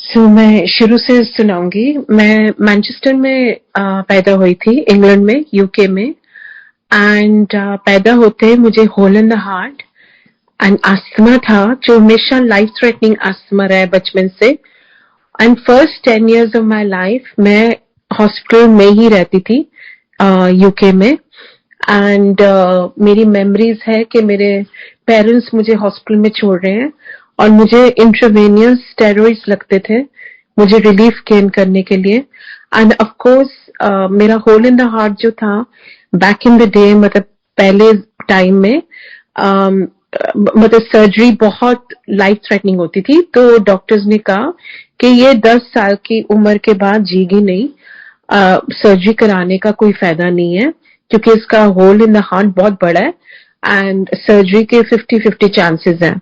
मैं शुरू से सुनाऊंगी। मैं मैनचेस्टर में पैदा हुई थी, इंग्लैंड में, यूके में। एंड पैदा होते मुझे hole in the heart and asthma था, जो हमेशा लाइफ थ्रेटनिंग अस्थमा रहा है बचपन से। And first 10 years of my life मैं हॉस्पिटल में ही रहती थी, यूके में। एंड मेरी मेमोरीज है कि मेरे पेरेंट्स मुझे हॉस्पिटल में छोड़ रहे हैं और मुझे इंट्रावेनियस स्टेरॉइड्स लगते थे, मुझे रिलीफ गेन करने के लिए। एंड ऑफ कोर्स मेरा होल इन द हार्ट जो था बैक इन द डे, मतलब पहले टाइम में, मतलब सर्जरी बहुत लाइफ थ्रेटनिंग होती थी, तो डॉक्टर्स ने कहा कि ये 10 साल की उम्र के बाद जीगी नहीं, सर्जरी कराने का कोई फायदा नहीं है, क्योंकि इसका होल इन द हार्ट बहुत बड़ा है एंड सर्जरी के 50-50 चांसेस हैं।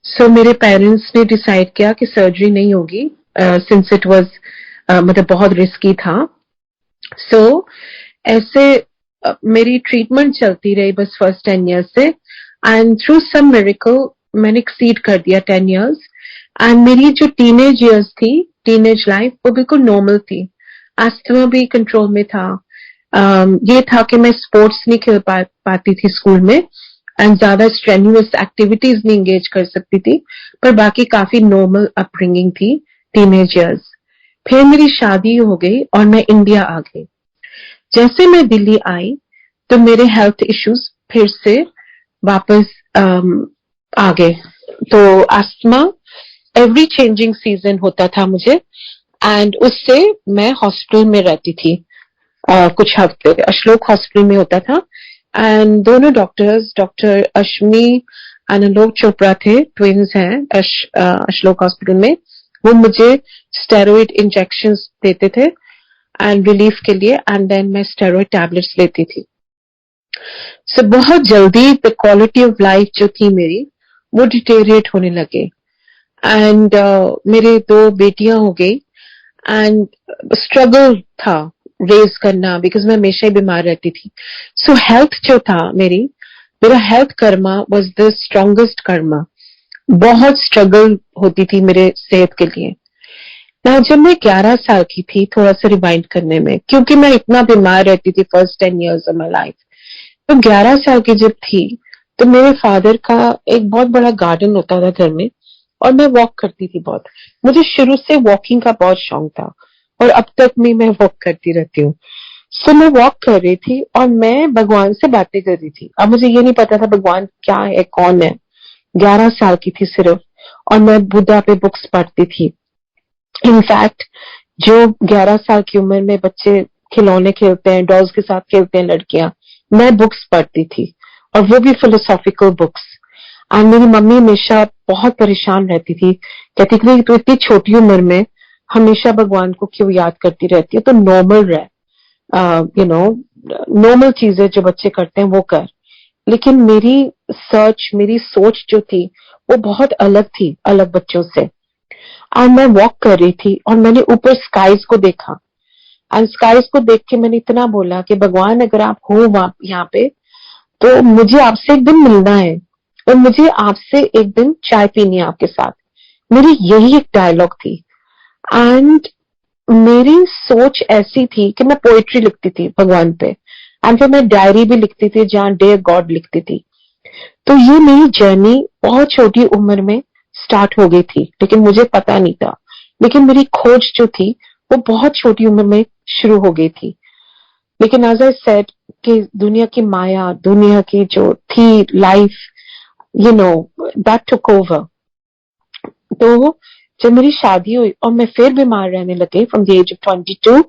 सो मेरे पेरेंट्स ने डिसाइड किया कि सर्जरी नहीं होगी, सिंस इट वाज मतलब बहुत रिस्की था। सो ऐसे मेरी ट्रीटमेंट चलती रही बस फर्स्ट 10 years से। एंड थ्रू सम मिरेकल मैंने एक्सीड कर दिया 10 years। एंड मेरी जो टीनेज ईयर्स थी, टीनेज लाइफ, वो बिल्कुल नॉर्मल थी। अस्थमा भी कंट्रोल में था। ये था कि मैं स्पोर्ट्स नहीं खेल पाती थी स्कूल में एंड ज्यादा स्ट्रेन्यूअस एक्टिविटीज नहीं एंगेज कर सकती थी, पर बाकी काफी नॉर्मल अपब्रिंगिंग थी टीनेज ईयर्स। फिर मेरी शादी हो गई और मैं इंडिया आ गई। जैसे मैं दिल्ली आई तो मेरे हेल्थ इश्यूज फिर से वापस आ गए। तो अस्थमा एवरी चेंजिंग सीजन होता था मुझे, एंड उससे मैं हॉस्पिटल में रहती थी कुछ हफ्ते। अशलोक हॉस्पिटल में होता था एंड दोनों डॉक्टर्स, डॉक्टर अश्मी एंड आलोक चोपड़ा थे, ट्विंस हैं अशलोक हॉस्पिटल में। वो मुझे स्टेरॉइड इंजेक्शंस देते थे एंड रिलीफ के लिए, एंड देन मैं स्टेरॉइड टैबलेट्स लेती थी। सो बहुत जल्दी द क्वालिटी ऑफ लाइफ जो थी मेरी, वो डिटेरिएट होने लगे। एंड मेरे 2 बेटियां हो गई एंड स्ट्रगल था रेज करना, बिकॉज मैं हमेशा ही बीमार रहती थी। सो हेल्थ जो था मेरा health Karma was the strongest Karma. बहुत स्ट्रगल होती थी मेरे सेहत के लिए ना। जब मैं 11 साल की थी, थोड़ा सा रिवाइंड करने में, क्योंकि मैं इतना बीमार रहती थी first 10 years of my life, तो 11 साल की जब थी तो मेरे फादर का एक बहुत बड़ा गार्डन होता था घर में और मैं वॉक करती थी बहुत। मुझे शुरू से वॉकिंग का बहुत शौक था और अब तक भी मैं वॉक करती रहती हूँ। सो मैं वॉक कर रही थी और मैं भगवान से बातें कर रही थी। अब मुझे ये नहीं पता था भगवान क्या है, कौन है। 11 साल की थी सिर्फ, और मैं बुद्धा पे बुक्स पढ़ती थी। इनफैक्ट जो 11 साल की उम्र में बच्चे खिलौने खेलते हैं, डॉल्स के साथ खेलते हैं लड़कियां, मैं बुक्स पढ़ती थी, और वो भी फिलोसॉफिकल बुक्स। एंड मेरी मम्मी हमेशा बहुत परेशान रहती थी, कहती थी तो इतनी छोटी उम्र में हमेशा भगवान को क्यों याद करती रहती है, तो नॉर्मल रह, यू नो, नॉर्मल चीजें जो बच्चे करते हैं वो कर। लेकिन मेरी मेरी सोच जो थी वो बहुत अलग थी, अलग बच्चों से। और मैं वॉक कर रही थी और मैंने ऊपर स्काईज को देखा, एंड स्काईज को देख के मैंने इतना बोला कि भगवान अगर आप हो यहाँ पे तो मुझे आपसे एक दिन मिलना है और मुझे आपसे एक दिन चाय पीनी है आपके साथ। मेरी यही एक डायलॉग थी। एंड मेरी सोच ऐसी थी कि मैं पोएट्री लिखती थी भगवान पे, एंड फिर मैं डायरी भी लिखती थी जहां डियर गॉड लिखती थी। तो ये मेरी जर्नी बहुत छोटी उम्र में स्टार्ट हो गई थी, लेकिन मुझे पता नहीं था। लेकिन मेरी खोज जो थी वो बहुत छोटी उम्र में शुरू हो गई थी। लेकिन एज आई सेड कि दुनिया की माया, दुनिया की जो थी life, you know, that took over. तो जब मेरी शादी हुई और मैं फिर बीमार रहने लगी फ्रॉम द एज ऑफ 22,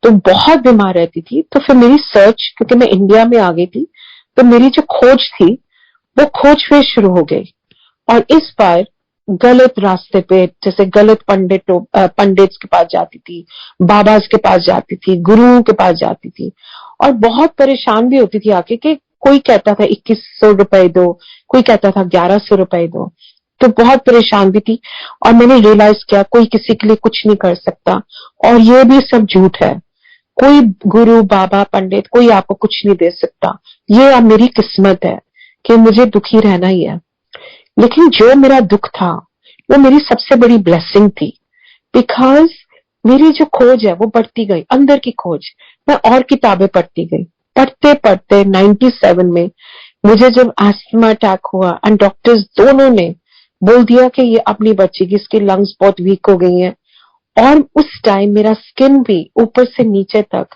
तो बहुत बीमार रहती थी, तो फिर मेरी सर्च, क्योंकि मैं इंडिया में आ गई थी, तो मेरी जो खोज थी वो खोज फिर शुरू हो गई। और इस बार गलत रास्ते पे, जैसे गलत पंडित्स के पास जाती थी, बाबाज के पास जाती थी, गुरुओं के पास जाती थी, और बहुत परेशान भी होती थी आके कि कोई कहता था 2100 रुपए दो, कोई कहता था 1100 रुपए दो। तो बहुत परेशान भी थी, और मैंने रियलाइज किया कोई किसी के लिए कुछ नहीं कर सकता, और ये भी सब झूठ है। कोई गुरु, बाबा, पंडित, कोई आपको कुछ नहीं दे सकता। ये अब मेरी किस्मत है कि मुझे दुखी रहना ही है। लेकिन जो मेरा दुख था वो मेरी सबसे बड़ी ब्लेसिंग थी, बिकॉज मेरी जो खोज है वो बढ़ती गई, अंदर की खोज। मैं और किताबें पढ़ती गई, पढ़ते पढ़ते 97 में मुझे जब एस्थमा अटैक हुआ एंड डॉक्टर्स दोनों ने बोल दिया कि ये अब नहीं बचेगी, इसकी लंग्स बहुत वीक हो गई हैं। और उस टाइम मेरा स्किन भी ऊपर से नीचे तक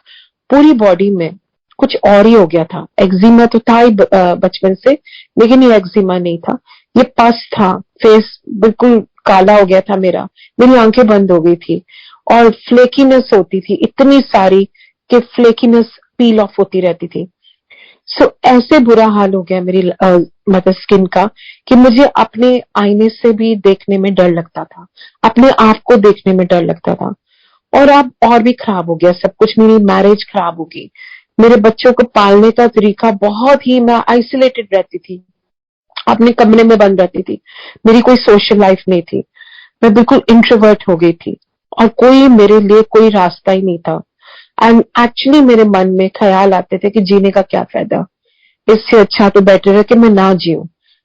पूरी बॉडी में कुछ और ही हो गया था। एक्जिमा तो था ही बचपन से, लेकिन ये एक्जिमा नहीं था, ये पस था। फेस बिल्कुल काला हो गया था मेरी आंखें बंद हो गई थी और फ्लेकीनेस होती थी इतनी सारी कि फ्लेकीनेस पील ऑफ होती रहती थी। सो ऐसे बुरा हाल हो गया मेरी मतलब स्किन का कि मुझे अपने आईने से भी देखने में डर लगता था, अपने आप को देखने में डर लगता था। और अब और भी खराब हो गया सब कुछ। मेरी मैरिज खराब हो गई, मेरे बच्चों को पालने का तरीका बहुत ही, मैं आइसोलेटेड रहती थी, अपने कमरे में बंद रहती थी, मेरी कोई सोशल लाइफ नहीं थी, मैं बिल्कुल इंट्रोवर्ट हो गई थी और कोई मेरे लिए कोई रास्ता ही नहीं था। एंड एक्चुअली मेरे मन में ख्याल आते थे कि जीने का क्या फायदा, इससे अच्छा तो बेटर है कि मैं ना जीऊं।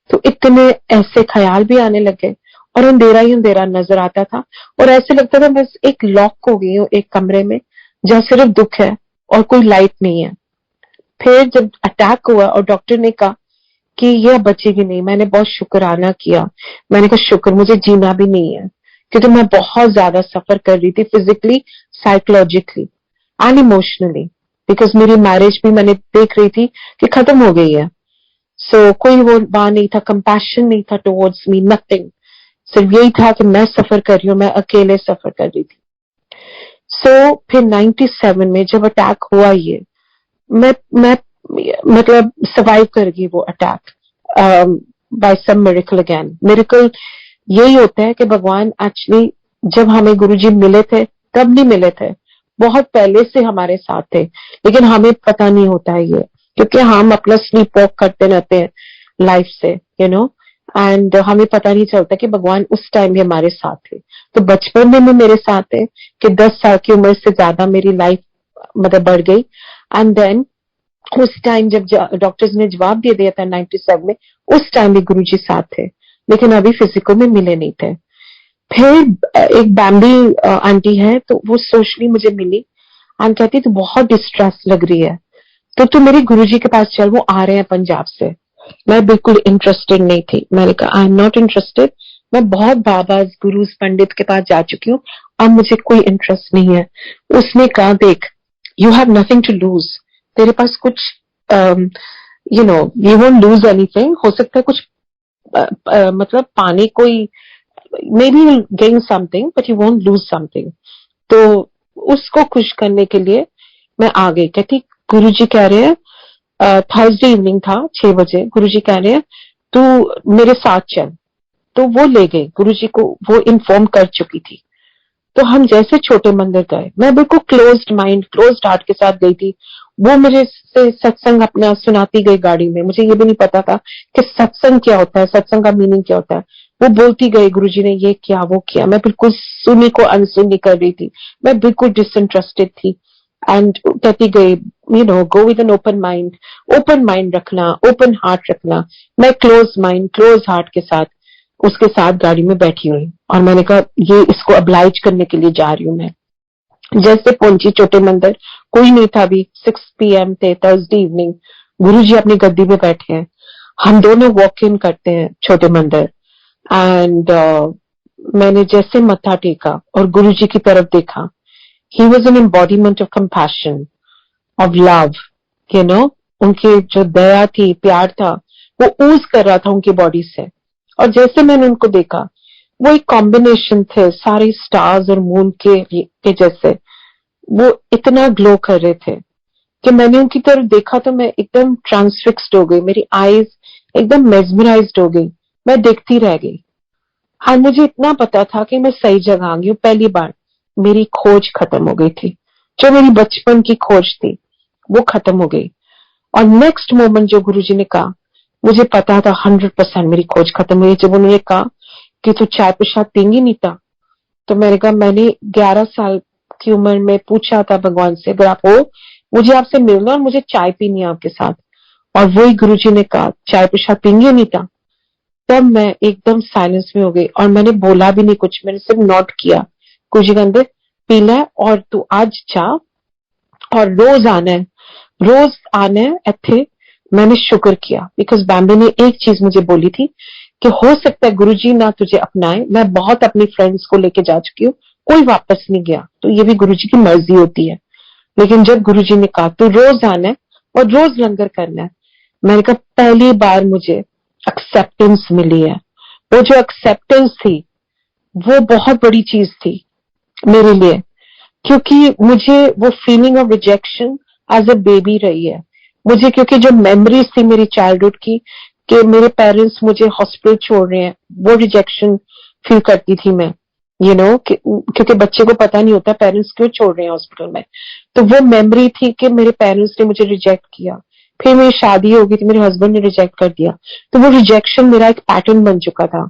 तो इतने ऐसे ख्याल भी आने लगे और अंधेरा ही अंधेरा नजर आता था और ऐसे लगता था बस एक लॉक हो गई हूँ एक कमरे में जहां सिर्फ दुख है और कोई लाइट नहीं है। फिर जब अटैक हुआ और डॉक्टर ने कहा कि यह बचेगी नहीं, मैंने बहुत शुक्राना किया। मैंने कहा शुक्र, मुझे जीना भी नहीं है, क्योंकि मैं बहुत ज्यादा सफर कर रही थी physically, psychologically and emotionally. Because मेरी मैरिज भी मैंने देख रही थी कि खत्म हो गई है। सो कोई वो वहां नहीं था, कंपैशन नहीं था टुवर्ड्स मी, नथिंग। सिर्फ यही था कि मैं सफर कर रही हूँ, मैं अकेले सफर कर रही थी। सो फिर 97 में जब अटैक हुआ, ये मैं मतलब सर्वाइव कर गई वो attack by some miracle. Again miracle यही होता है कि भगवान एक्चुअली जब हमें गुरुजी मिले थे तब नहीं मिले थे, बहुत पहले से हमारे साथ थे, लेकिन हमें पता नहीं होता है ये, क्योंकि हम अपना स्लीप वॉक करते रहते हैं लाइफ से, एंड हमें पता नहीं चलता कि भगवान उस टाइम भी हमारे साथ थे। तो बचपन में भी मेरे साथ थे कि 10 साल की उम्र से ज्यादा मेरी लाइफ मतलब बढ़ गई। एंड देन उस टाइम जब डॉक्टर्स ने जवाब दे दिया था 97 में, उस टाइम भी गुरुजी साथ थे, लेकिन अभी फिजिकल में मिले नहीं थे। फिर एक बैम्बी आंटी है, तो वो सोशली मुझे मिली एंड कहती तू बहुत डिस्ट्रेस लग रही है, तो तू मेरे गुरुजी के पास चल, वो आ रहे हैं पंजाब से। मैं बिल्कुल इंटरेस्टेड नहीं थी, मैंने कहा आई एम नॉट इंटरेस्टेड, मैं बहुत बाबा गुरुज पंडित के पास जा चुकी हूँ, अब मुझे कोई इंटरेस्ट नहीं है। उसने कहा देख, you have nothing to lose, तेरे पास कुछ यू वोंट लूज एनीथिंग, हो सकता है कुछ मतलब पाने कोई, may be gain something but you won't lose something. तो उसको खुश करने के लिए मैं आ गई। कहती गुरुजी कह रहे हैं, थर्सडे इवनिंग था 6 बजे, गुरुजी कह रहे हैं तू मेरे साथ चल। तो वो ले गई, गुरुजी को वो इन्फॉर्म कर चुकी थी। तो हम जैसे छोटे मंदिर गए, मैं बिल्कुल क्लोज्ड माइंड क्लोज्ड हार्ट के साथ गई थी। वो मुझे से सत्संग अपना सुनाती गई गाड़ी में, मुझे ये भी नहीं पता था कि सत्संग क्या होता है, सत्संग का मीनिंग क्या होता है। वो बोलती गई गुरुजी ने ये किया वो किया, मैं बिल्कुल सुनी को अनसुनी कर रही थी, मैं बिल्कुल डिसइंटरेस्टेड थी। एंड कहती गई go with an open mind रखना, ओपन हार्ट रखना। मैं क्लोज माइंड क्लोज हार्ट के साथ उसके साथ गाड़ी में बैठी हुई और मैंने कहा ये इसको अब्लाइज करने के लिए जा रही हूँ मैं। जैसे पहुंची छोटे मंदिर, कोई नहीं था अभी, 6 PM थे, थर्सडे इवनिंग। गुरुजी अपनी गद्दी पे बैठे हैं, हम दोनों वॉक इन करते हैं छोटे मंदिर। एंड मैंने जैसे मत्था टेका और गुरुजी की तरफ देखा, he was an embodiment of compassion, of love, उनकी जो दया थी, प्यार था, वो ऊज कर रहा था उनकी बॉडी से। और जैसे मैंने उनको देखा, वो एक कॉम्बिनेशन थे सारे स्टार्स और मून के जैसे, वो इतना ग्लो कर रहे थे कि मैंने उनकी तरफ देखा तो मैं एकदम ट्रांसफिक्स्ड हो गई, मेरी आईज एकदम मेस्मराइज्ड हो गई, मैं देखती रह गई। हाँ, मुझे इतना पता था कि मैं सही जगह आ गई हूँ। पहली बार मेरी खोज खत्म हो गई थी, जो मेरी बचपन की खोज थी वो खत्म हो गई। और नेक्स्ट मोमेंट जो गुरुजी ने कहा, मुझे पता था 100% मेरी खोज खत्म हुई। जब उन्होंने कहा कि तू चाय प्रसाद पींगी नीता, तो मैंने कहा मैंने 11 साल की उम्र में पूछा था भगवान से, अगर आप हो मुझे आपसे मिलना और मुझे चाय पीनी है आपके साथ। और वही गुरुजी ने कहा चाय प्रसाद पींगी नीता। तब मैं एकदम साइलेंस में हो गई और मैंने बोला भी नहीं कुछ, मैंने सिर्फ नोट किया। गुरु जी कहते पी लै और तू अज जा और रोज आना है इत्थे। मैंने शुक्र किया बिकॉज बैम्बी ने एक चीज मुझे बोली थी कि हो सकता है गुरुजी ना तुझे अपनाए। मैं बहुत अपनी फ्रेंड्स को लेके जा चुकी हूँ, कोई वापस नहीं गया, तो ये भी गुरुजी की मर्जी होती है। लेकिन जब गुरुजी ने कहा तू रोज आना है और रोज लंगर करना है, मैंने कहा पहली बार मुझे एक्सेप्टेंस मिली है। वो जो एक्सेप्टेंस थी वो बहुत बड़ी चीज थी मेरे लिए, क्योंकि मुझे वो feeling of rejection as a baby रही है मुझे, क्योंकि जो मेमोरीज थी मेरी चाइल्डहुड की कि मेरे पेरेंट्स मुझे हॉस्पिटल छोड़ रहे हैं, वो रिजेक्शन फील करती थी मैं, क्योंकि बच्चे को पता नहीं होता पेरेंट्स क्यों छोड़ रहे हैं हॉस्पिटल में। तो वो मेमोरी थी कि मेरे पेरेंट्स ने मुझे रिजेक्ट किया, फिर मेरी शादी हो गई थी, मेरे हस्बैंड ने रिजेक्ट कर दिया, तो वो रिजेक्शन मेरा एक पैटर्न बन चुका था।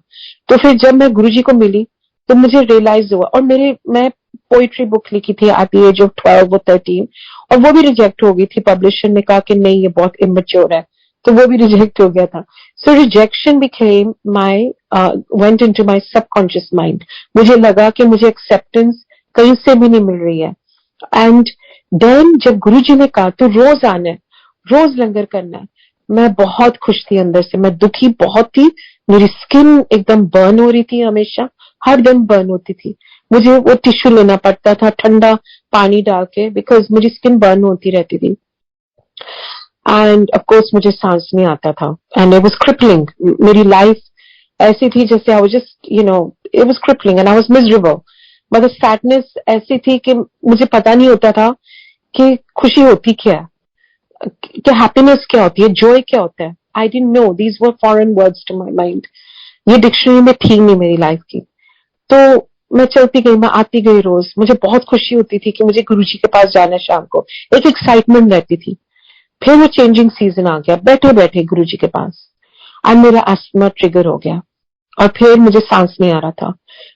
तो फिर जब मैं गुरुजी को मिली तो मुझे रियलाइज हुआ, और मैं पोइट्री बुक लिखी थी एट द एज ऑफ 12 और 13, और वो भी रिजेक्ट हो गई थी। पब्लिशर ने कहा कि नहीं ये बहुत इमेच्योर है, तो वो भी रिजेक्ट हो गया था। So rejection became my went into my subconscious mind. मुझे लगा कि मुझे एक्सेप्टेंस कहीं से भी नहीं मिल रही है। एंड देन जब गुरुजी ने कहा तो रोज आना है, रोज लंगर करना है, मैं बहुत खुश थी अंदर से। मैं दुखी बहुत थी, मेरी स्किन एकदम बर्न हो रही थी, हमेशा हर दिन बर्न होती थी। मुझे वो टिश्यू लेना पड़ता था ठंडा पानी डाल के, बिकॉज मेरी स्किन बर्न होती रहती थी। एंड ऑफ कोर्स मुझे सांस नहीं आता था, एंड इट वाज क्रिपलिंग। मेरी लाइफ ऐसी थी जैसे I was just it was crippling and I was miserable. मतलब सैडनेस ऐसी थी कि मुझे पता नहीं होता था कि खुशी होती क्या है, कि हैप्पीनेस क्या होती है, जॉय क्या होता है। I didn't know, these were foreign words to my mind. ये डिक्शनरी में थी नहीं मेरी लाइफ की। तो मैं चलती गई, मैं आती गई रोज। मुझे बहुत खुशी होती थी कि मुझे गुरुजी के पास जाना है शाम को, एक एक्साइटमेंट रहती थी। फिर वो चेंजिंग सीजन आ गया, बैठे बैठे गुरुजी के पास और मेरा अस्थमा ट्रिगर हो गया, और फिर मुझे सांस नहीं आ रहा था।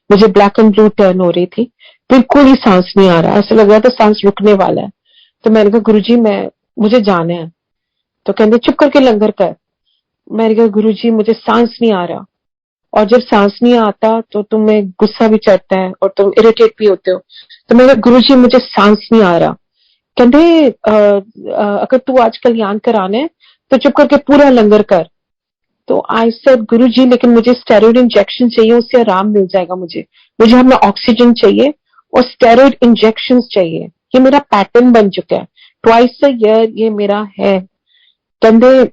मुझे ब्लैक एंड ब्लू टर्न हो रही थी, बिल्कुल ही सांस नहीं आ रहा, ऐसा लग रहा था सांस रुकने वाला है। तो मैंने कहा गुरुजी मुझे जाना है। तो कहते चुप करके लंगर कर। मैंने कहा गुरुजी मुझे सांस नहीं आ रहा, और जब सांस नहीं आता तो तुम्हें गुस्सा भी चढ़ता है और तुम इरिटेट भी होते हो। तो मैंने कहा गुरुजी मुझे सांस नहीं आ रहा। कहते अगर तू आज कल्याण कराना है तो चुप करके पूरा लंगर कर। तो आई सेड गुरुजी लेकिन मुझे स्टेरॉइड इंजेक्शन चाहिए, उससे आराम मिल जाएगा। मुझे अपना ऑक्सीजन चाहिए और स्टेरॉइड इंजेक्शन चाहिए। ये मेरा पैटर्न बन चुका है, ट्वाइस अ ईयर ये मेरा है। कहते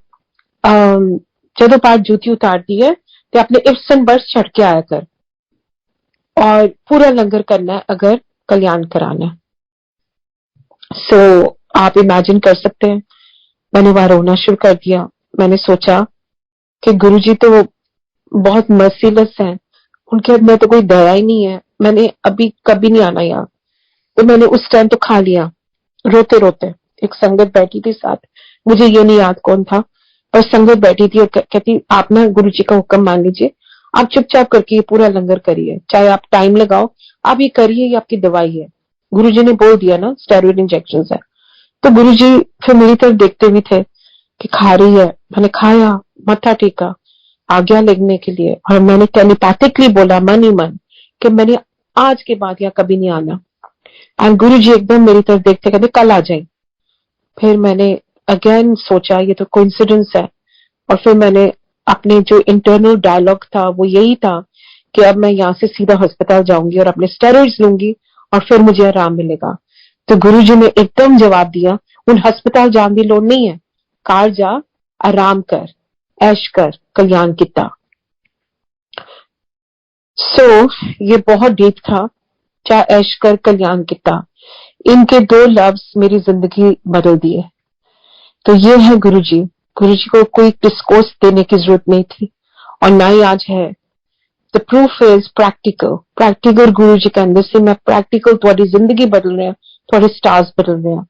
जदों पाठ जूती उतार दी है तो अपने इफ्स एंड बर्ड्स चढ़ के आया कर और पूरा लंगर करना है अगर कल्याण कराना है। सो आप इमेजिन कर सकते हैं, मैंने वहां रोना शुरू कर दिया। मैंने सोचा कि गुरुजी तो बहुत मर्सीलेस हैं, उनके अंदर तो कोई दया ही नहीं है। मैंने अभी कभी नहीं आना यहाँ। तो मैंने उस टाइम तो खा लिया रोते रोते। एक संगत बैठी थी साथ, मुझे ये नहीं याद कौन था, पर संगत बैठी थी और कहती आप ना गुरुजी का हुक्म मान लीजिए, आप चुपचाप करके ये पूरा लंगर करिए, चाहे आप टाइम लगाओ, आप ये करिए, ये आपकी दवाई है। गुरुजी ने बोल दिया ना स्टेरॉइड इंजेक्शन है। तो गुरुजी फिर मेरी तरफ देखते भी थे कि खा रही है। मैंने खाया, मत्था टेका, आज्ञा लेने के लिए, और मैंने टेलीपैथिकली बोला मन ही मन कि मैंने आज के बाद यहाँ कभी नहीं आना। एंड गुरुजी एकदम मेरी तरफ देखते कहते कल आ जाए। फिर मैंने अगेन सोचा ये तो कोइंसिडेंस है, और फिर मैंने अपने जो इंटरनल डायलॉग था वो यही था कि अब मैं यहाँ से सीधा अस्पताल जाऊंगी और अपने स्टेरॉइड्स लूंगी और फिर मुझे आराम मिलेगा। तो गुरुजी ने एकदम जवाब दिया उन अस्पताल जाने की लोड़ नहीं है, कार जा, आराम कर, ऐश कर, कल्याण किता। सो ये बहुत डीप था, जा ऐश कर, कल्याण किता। इनके दो लफ्ज मेरी जिंदगी बदल दिए। तो ये है गुरुजी। गुरुजी को कोई डिस्कोर्स देने की जरूरत नहीं थी, और ना ही आज है। द प्रूफ इज प्रैक्टिकल गुरुजी के अंदर से मैं प्रैक्टिकल तुम्हारी जिंदगी बदल रहे हैं, तुम्हारे स्टार्स बदल रहे हैं।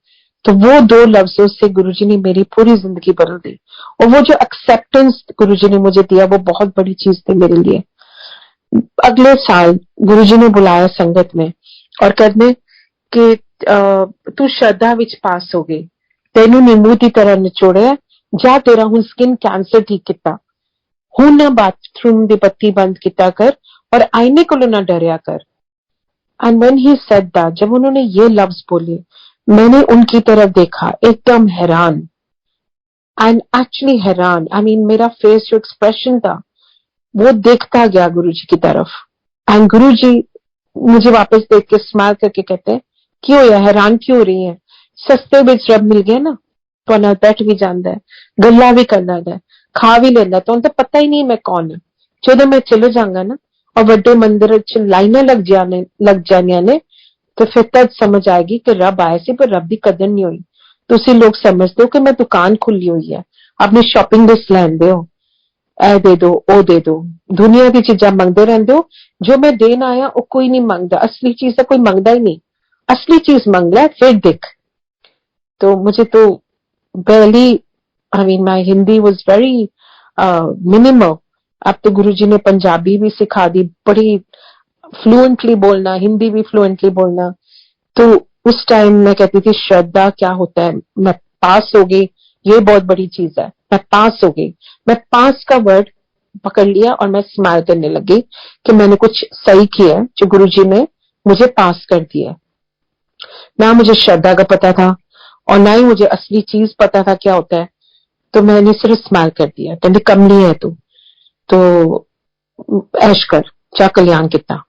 तो वो दो लफ्जों से गुरुजी ने मेरी पूरी जिंदगी बदल दी, और वो जो एक्सेप्टेंस गुरुजी ने मुझे दिया वो बहुत बड़ी चीज थी मेरे लिए। अगले साल गुरुजी ने बुलाया संगत में और कहने कि तू श्रद्धा विच पास हो गई, तेनू नींबू की तरह निचोड़िया, जा तेरा हुण स्किन कैंसर ठीक किता, हुण ना बाथरूम दी बत्ती बंद किता कर और आईने कोलों ना डरिया कर। And when he said that, जब उन्होंने ये लफ्ज बोले, मैंने उनकी तरफ देखा, एकदम हैरान, एंड एक्चुअली हैरान, आई मीन मेरा फेस जो एक्सप्रेशन था वो देखता गया गुरुजी की तरफ। एंड गुरुजी मुझे वापस देख के स्माइल करके कहते हैं, क्यों या हैरान क्यों हो रही है, सस्ते विच रब मिल गया ना, तो ना बैठ भी जाता है, गल्ला भी करना है, खा भी लेना, तो उनको पता ही नहीं मैं कौन है। जो मैं चले जाऊंगा ना और बड़े मंदिर च लाइना लग जानिया ने, तो फिर तद समझ आएगी कि रब आए सी पर रब की कदर नहीं हुई। तुसी लोग समझते हो कि मैं दुकान खुली हुई है, अपनी शॉपिंग लिस्ट लैंदे हो, ए दे दो ओ दे दो, दुनिया की चीजा मंगते रहते हो, जो मैं देन आया वो कोई नहीं मंगता, असली चीज तो कोई मंगता ही नहीं, असली चीज मंग ले फिर दिख। तो मुझे तो barely, I mean my Hindi was very minimal। अब तो गुरुजी ने पंजाबी भी सिखा दी, बड़ी फ्लुएंटली बोलना, हिंदी भी फ्लुएंटली बोलना। तो उस टाइम मैं कहती थी श्रद्धा क्या होता है, मैं पास हो गई, ये बहुत बड़ी चीज है, मैं पास हो गई। मैं पास का वर्ड पकड़ लिया और मैं स्माइल करने लगी कि मैंने कुछ सही किया है जो गुरुजी ने मुझे पास कर दिया। ना मुझे श्रद्धा का पता था और ना ही मुझे असली चीज पता था क्या होता है, तो मैंने सिर्फ स्माइल कर दिया, कहते कमली है तू, तो ऐश कर, क्या कल्याण कितना।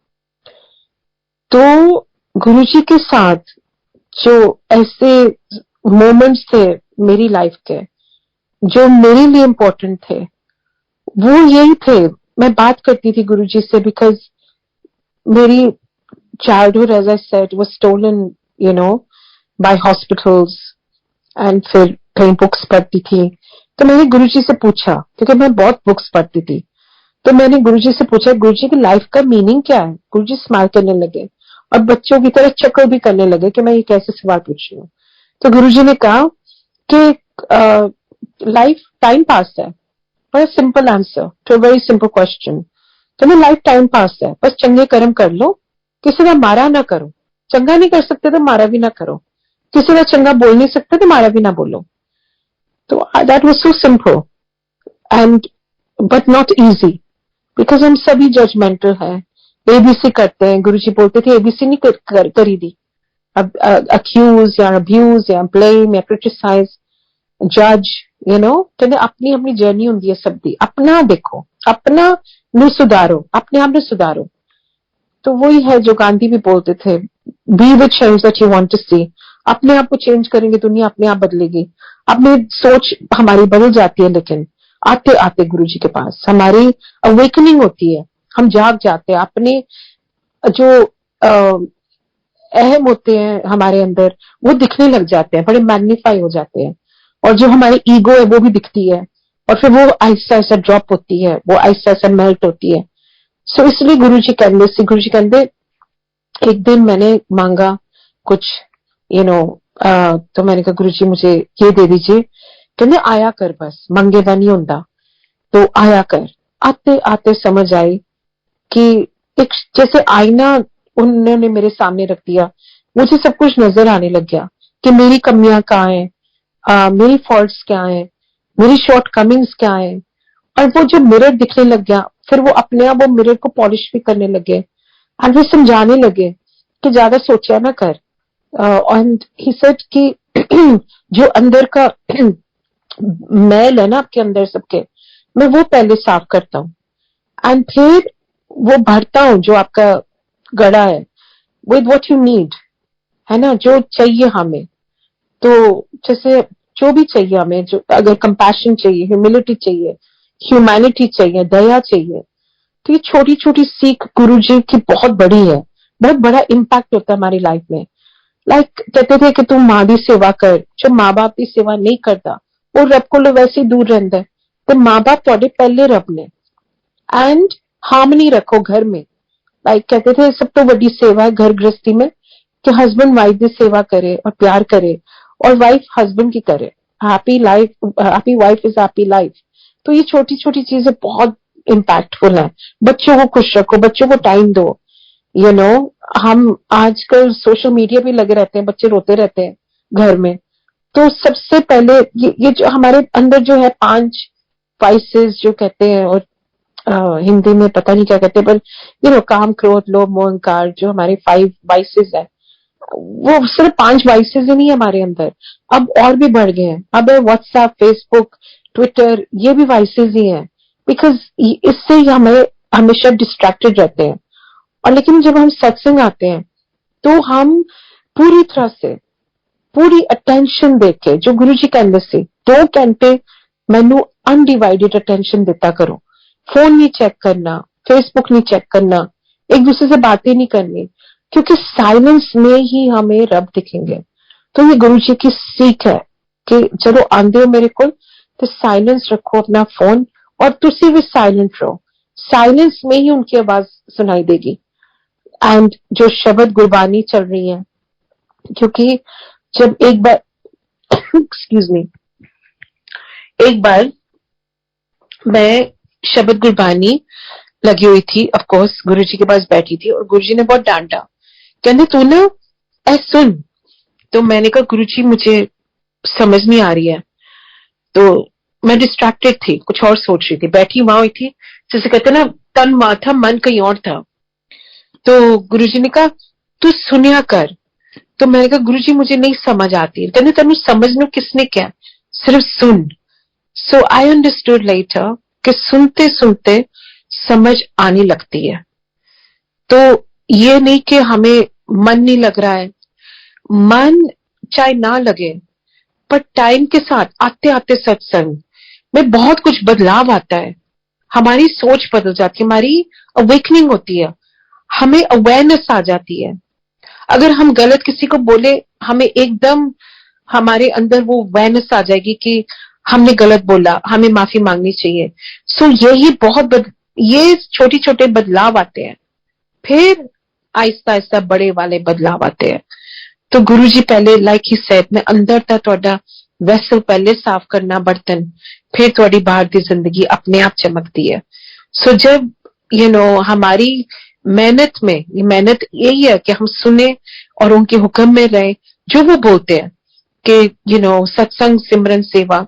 तो गुरुजी के साथ जो ऐसे मोमेंट्स थे मेरी लाइफ के, जो मेरे लिए इम्पोर्टेंट थे, वो यही थे। मैं बात करती थी गुरुजी से बिकॉज मेरी childhood, as I said, was stolen, you know, by hospitals, and फिर कहीं बुक्स पढ़ती थी। तो मैंने गुरुजी से पूछा, क्योंकि मैं बहुत बुक्स पढ़ती थी, तो मैंने गुरुजी से पूछा गुरुजी की लाइफ का मीनिंग क्या है। गुरुजी स्माइल करने लगे और बच्चों की तरह चक्कर भी करने लगे कि मैं ये कैसे सवाल पूछ रही हूँ। तो गुरुजी ने कहा कि लाइफ टाइम पास है, बड़ा simple answer to a very simple question. तो मैं लाइफ टाइम पास है, बस चंगे कर्म कर लो, किसी का मारा ना करो, चंगा नहीं कर सकते तो मारा भी ना करो, किसी का चंगा बोल नहीं सकते तो मारा भी ना बोलो। तो that was so simple and but not easy, because हम सभी जजमेंटल है, एबीसी करते हैं। गुरुजी बोलते थे एबीसी नहीं करी दी, अब अक्यूज या अब्यूज या ब्लेम या क्रिटिसाइज, जज, यू नो, कहते अपनी अपनी जर्नी होंगी है सबकी, अपना देखो, अपना नु सुधारो, अपने आप ने सुधारो। तो वही है जो गांधी भी बोलते थे, be the change that you want to see. अपने आप को चेंज करेंगे, दुनिया अपने आप बदलेगी। अपनी सोच हमारी बदल जाती है, लेकिन आते आते गुरुजी के पास हमारी अवेकनिंग होती है, हम जाग जाते हैं, अपने जो अहम होते हैं हमारे अंदर वो दिखने लग जाते हैं, बड़े मैग्नीफाई हो जाते हैं, और जो हमारी ईगो है वो भी दिखती है, और फिर वो आहिस्ता आहिस्ता ड्रॉप होती है, वो आहिस्ता आहिस्ता मेल्ट होती है। सो इसलिए गुरुजी कहते एक दिन मैंने मांगा कुछ, यू नो, तो मैंने कहा गुरुजी मुझे ये दे दीजिए। कहते आया कर, बस मंगे दा नहीं होता, तो आया कर। आते आते समझ आई कि एक जैसे आईना उन्होंने मेरे सामने रख दिया, मुझे सब कुछ नजर आने लग गया कि मेरी कमियां कहाँ हैं, मेरी फॉल्ट्स क्या हैं, मेरी शॉर्ट कमिंग्स क्या हैं। और वो जो मिरर दिखने लग गया, फिर वो अपने आप वो मिरर को पॉलिश भी करने लगे, एंड वो समझाने लगे कि ज्यादा सोचा ना कर। एंड ही सेड कि जो अंदर का मैल है ना आपके अंदर सबके, मैं वो पहले साफ करता हूँ, एंड फिर वो भरता हूँ जो आपका गड़ा है विद व्हाट यू नीड, है ना, जो चाहिए हमें। तो जैसे जो भी चाहिए हमें, जो अगर कंपैशन चाहिए, ह्यूमिलिटी चाहिए, ह्यूमैनिटी चाहिए, दया चाहिए, तो ये छोटी छोटी सीख गुरुजी की बहुत बड़ी है, बहुत बड़ा इम्पैक्ट होता है हमारी लाइफ में। लाइक कहते थे कि तू माँ की सेवा कर, जो माँ बाप की सेवा नहीं करता वो रब को वैसे ही दूर रहता है। तो माँ बाप थोड़े पहले रब ने, एंड हार्मनी रखो घर में। लाइक कहते थे सब तो बड़ी सेवा है घर गृहस्थी में कि हस्बैंड वाइफ की सेवा करे और प्यार करे, और वाइफ हस्बैंड की करे। Happy life, happy wife is happy life. तो ये छोटी छोटी चीजें बहुत इम्पैक्टफुल है। बच्चों को खुश रखो, बच्चों को टाइम दो, यू नो। हम आजकल सोशल मीडिया पे लगे रहते हैं, बच्चे रोते रहते हैं घर में। तो सबसे पहले ये जो हमारे अंदर जो है 5 वाइसेस जो कहते हैं, और हिंदी में पता नहीं क्या कहते, पर काम, क्रोध, लोभ, मोह, अहंकार, जो हमारे 5 वाइसेस है, वो सिर्फ 5 वाइसेस ही नहीं है हमारे अंदर, अब और भी बढ़ गए हैं। अब व्हाट्सएप, फेसबुक, ट्विटर, ये भी वाइसेस ही हैं, बिकॉज इससे ही हमें हमेशा डिस्ट्रैक्टेड रहते हैं। और लेकिन जब हम सत्संग आते हैं तो हम पूरी तरह से पूरी अटेंशन देके, जो गुरु जी कहते थे 2 घंटे मैनू अनडिवाइडेड अटेंशन देता करो, फोन नहीं चेक करना, फेसबुक नहीं चेक करना, एक दूसरे से बातें नहीं करनी, क्योंकि साइलेंस में ही हमें रब दिखेंगे। तो ये गुरु जी की सीख है कि चलो आंदे हो मेरे को तो साइलेंस रखो अपना फोन, और तुसी भी साइलेंट रहो, साइलेंस में ही उनकी आवाज सुनाई देगी। एंड जो शब्द गुरबानी चल रही है, क्योंकि जब एक बार एक्सक्यूज मी, एक बार मैं शब्द गुरबानी लगी हुई थी, ऑफ कोर्स गुरु जी के पास बैठी थी, और गुरु जी ने बहुत डांटा, कहते तू ना ऐ सुन। तो मैंने कहा गुरु जी मुझे समझ नहीं आ रही है, तो मैं डिस्ट्रैक्टेड थी, कुछ और सोच रही थी, बैठी वहां हुई थी, जैसे कहते ना तन वहां था मन कहीं और था। तो गुरुजी ने कहा तू सुनिया कर। तो मैंने कहा गुरुजी मुझे नहीं समझ आती। कहते तेन समझने किसने क्या, सिर्फ सुन। सो आई अंडरस्टूड लेटर कि सुनते सुनते समझ आने लगती है। तो ये नहीं कि हमें मन नहीं लग रहा है, मन चाहे ना लगे, पर टाइम के साथ आते आते सत्संग में बहुत कुछ बदलाव आता है, हमारी सोच बदल जाती है, हमारी अवेकनिंग होती है, हमें अवेयरनेस आ जाती है। अगर हम गलत किसी को बोले, हमें एकदम हमारे अंदर वो अवेयरनेस आ जाएगी कि हमने गलत बोला, हमें माफी मांगनी चाहिए। सो यही ये छोटे छोटे बदलाव आते हैं, फिर आहिस्ता आहिस्ता बड़े वाले बदलाव आते हैं। तो गुरु जी पहले लाइक ही सेड मैं अंदर था तुहाडा वैसल पहले साफ करना बर्तन, फिर तुहाडी बाहर दी जिंदगी अपने आप चमकती है। सो जब हमारी मेहनत में, ये मेहनत यही है कि हम सुने और उनके हुक्म में रहे, जो वो बोलते हैं कि सत्संग सिमरन सेवा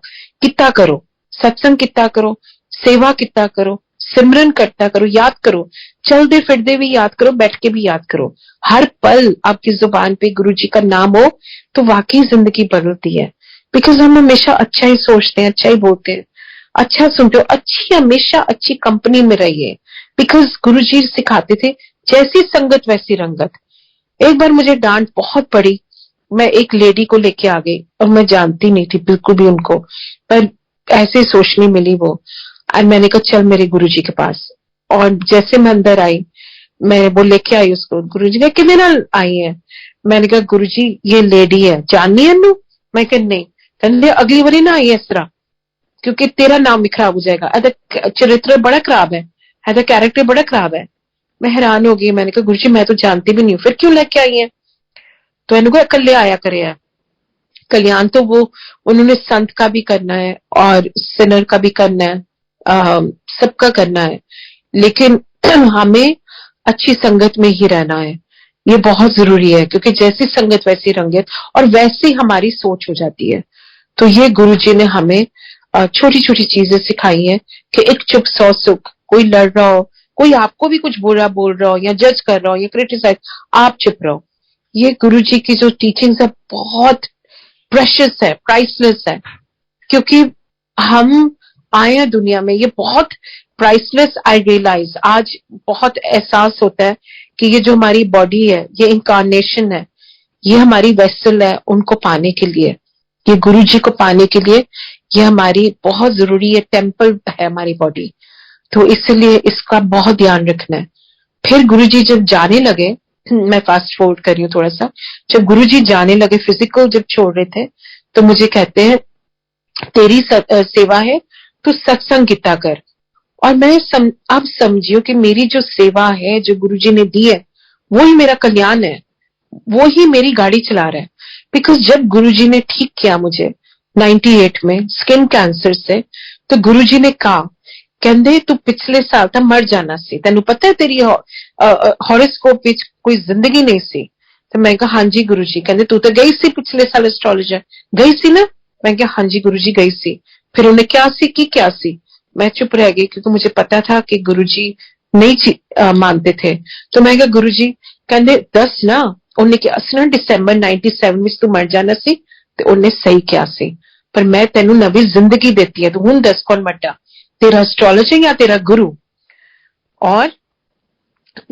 कितना करो, सत्संग कितना करो, सेवा कितना करो, सिमरन करता करो, याद करो, चलते फिरते भी याद करो, बैठ के भी याद करो, हर पल आपकी जुबान पे गुरु जी का नाम हो, तो वाकई जिंदगी बदलती है। बिकॉज हम हमेशा अच्छा ही सोचते हैं, अच्छा ही बोलते हैं, अच्छा सुनते हो, हमेशा अच्छी कंपनी में रहिए। बिकॉज गुरु जी सिखाते थे जैसी संगत वैसी रंगत। एक बार मुझे डांट बहुत पड़ी, मैं एक लेडी को लेके आ गई और मैं जानती नहीं थी बिल्कुल भी उनको, पर ऐसे सोचनी मिली वो, और मैंने कहा चल मेरे गुरुजी के पास। और जैसे मैं अंदर आई, मैं वो लेके आई उसको, गुरुजी ने कितने नाल आई है, मैंने कहा गुरुजी ये लेडी है, जाननी है नू? मैं कहा नहीं। कहते अगली बारी ना आई इस तरह, क्योंकि तेरा नाम भी खराब हो जाएगा, चरित्र बड़ा खराब है, कैरेक्टर बड़ा खराब है। मैं हैरान हो गई, मैंने कहा गुरुजी मैं तो जानती भी नहीं हूँ, फिर क्यों लेके आई है? तो इनको कल आया करे है कल्याण, तो वो उन्होंने संत का भी करना है और सिनर का भी करना है, सबका करना है, लेकिन हमें अच्छी संगत में ही रहना है, ये बहुत जरूरी है, क्योंकि जैसी संगत वैसी रंगत, और वैसी हमारी सोच हो जाती है। तो ये गुरु जी ने हमें छोटी छोटी चीजें सिखाई हैं कि एक चुप 100 सुख, कोई लड़ रहा हो, कोई आपको भी कुछ बुरा बोल रहा हो या जज कर रहा हो या क्रिटिसाइज, आप चुप रहो। ये गुरु जी की जो टीचिंग्स है बहुत प्रेशियस है, प्राइसलेस है, क्योंकि हम आए हैं दुनिया में, ये बहुत प्राइसलेस। आई रियलाइज आज बहुत एहसास होता है कि ये जो हमारी बॉडी है, ये इनकारनेशन है, ये हमारी वेसल है उनको पाने के लिए, ये गुरु जी को पाने के लिए, ये हमारी बहुत जरूरी है, टेम्पल है हमारी बॉडी। तो इसलिए इसका बहुत ध्यान रखना है। फिर गुरु जी जब जाने लगे, मैं फास्ट फॉरवर्ड कर रही हूँ थोड़ा सा, जब गुरु जी जाने लगे, फिजिकल जब छोड़ रहे थे, तो मुझे कहते हैं तेरी सेवा है तू सत्संग कितना कर। और मैं अब समझियो कि मेरी जो सेवा है जो गुरु जी ने दी है, वो ही मेरा कल्याण है, वो ही मेरी गाड़ी चला रहा है। बिकॉज जब गुरु जी ने ठीक किया मुझे 98 में स्किन कैंसर से, तो गुरु जी ने कहा कहते तू पिछले साल तो मर जाना सी, तेन पता है तेरी हॉरोस्कोप विच कोई जिंदगी नहीं सी। तो मैं कहा हाँ जी गुरु जी। कहते तू तो गई सी पिछले साल एस्ट्रोलॉजर, गई सी ना? मैं कहा हाँ जी गुरु जी गई सी। फिर उन्हें क्या सी की क्या सी? मैं चुप रह गई क्योंकि मुझे पता था कि गुरुजी नहीं मानते थे। तो मैं कहा गुरुजी कहते 10 ना ਉਹਨੇ ਕਿਹਾ ਸੀ ਨਾ December 97 ਵਿੱਚ ਤੂੰ ਮਰ ਜਾਣਾ ਸੀ ਤੇ ਉਹਨੇ ਸਹੀ ਕਿਹਾ ਸੀ, ਪਰ ਮੈਂ ਤੈਨੂੰ ਨਵੀਂ ਜ਼ਿੰਦਗੀ ਦਿੱਤੀ ਹੈ, ਤੂੰ ਹੁਣ ਦੱਸ ਕੌਣ ਵੱਡਾ, ਤੇਰਾ ਐਸਟ੍ਰੋਲੋਜੀ ਜਾਂ ਤੇਰਾ ਗੁਰੂ। ਔਰ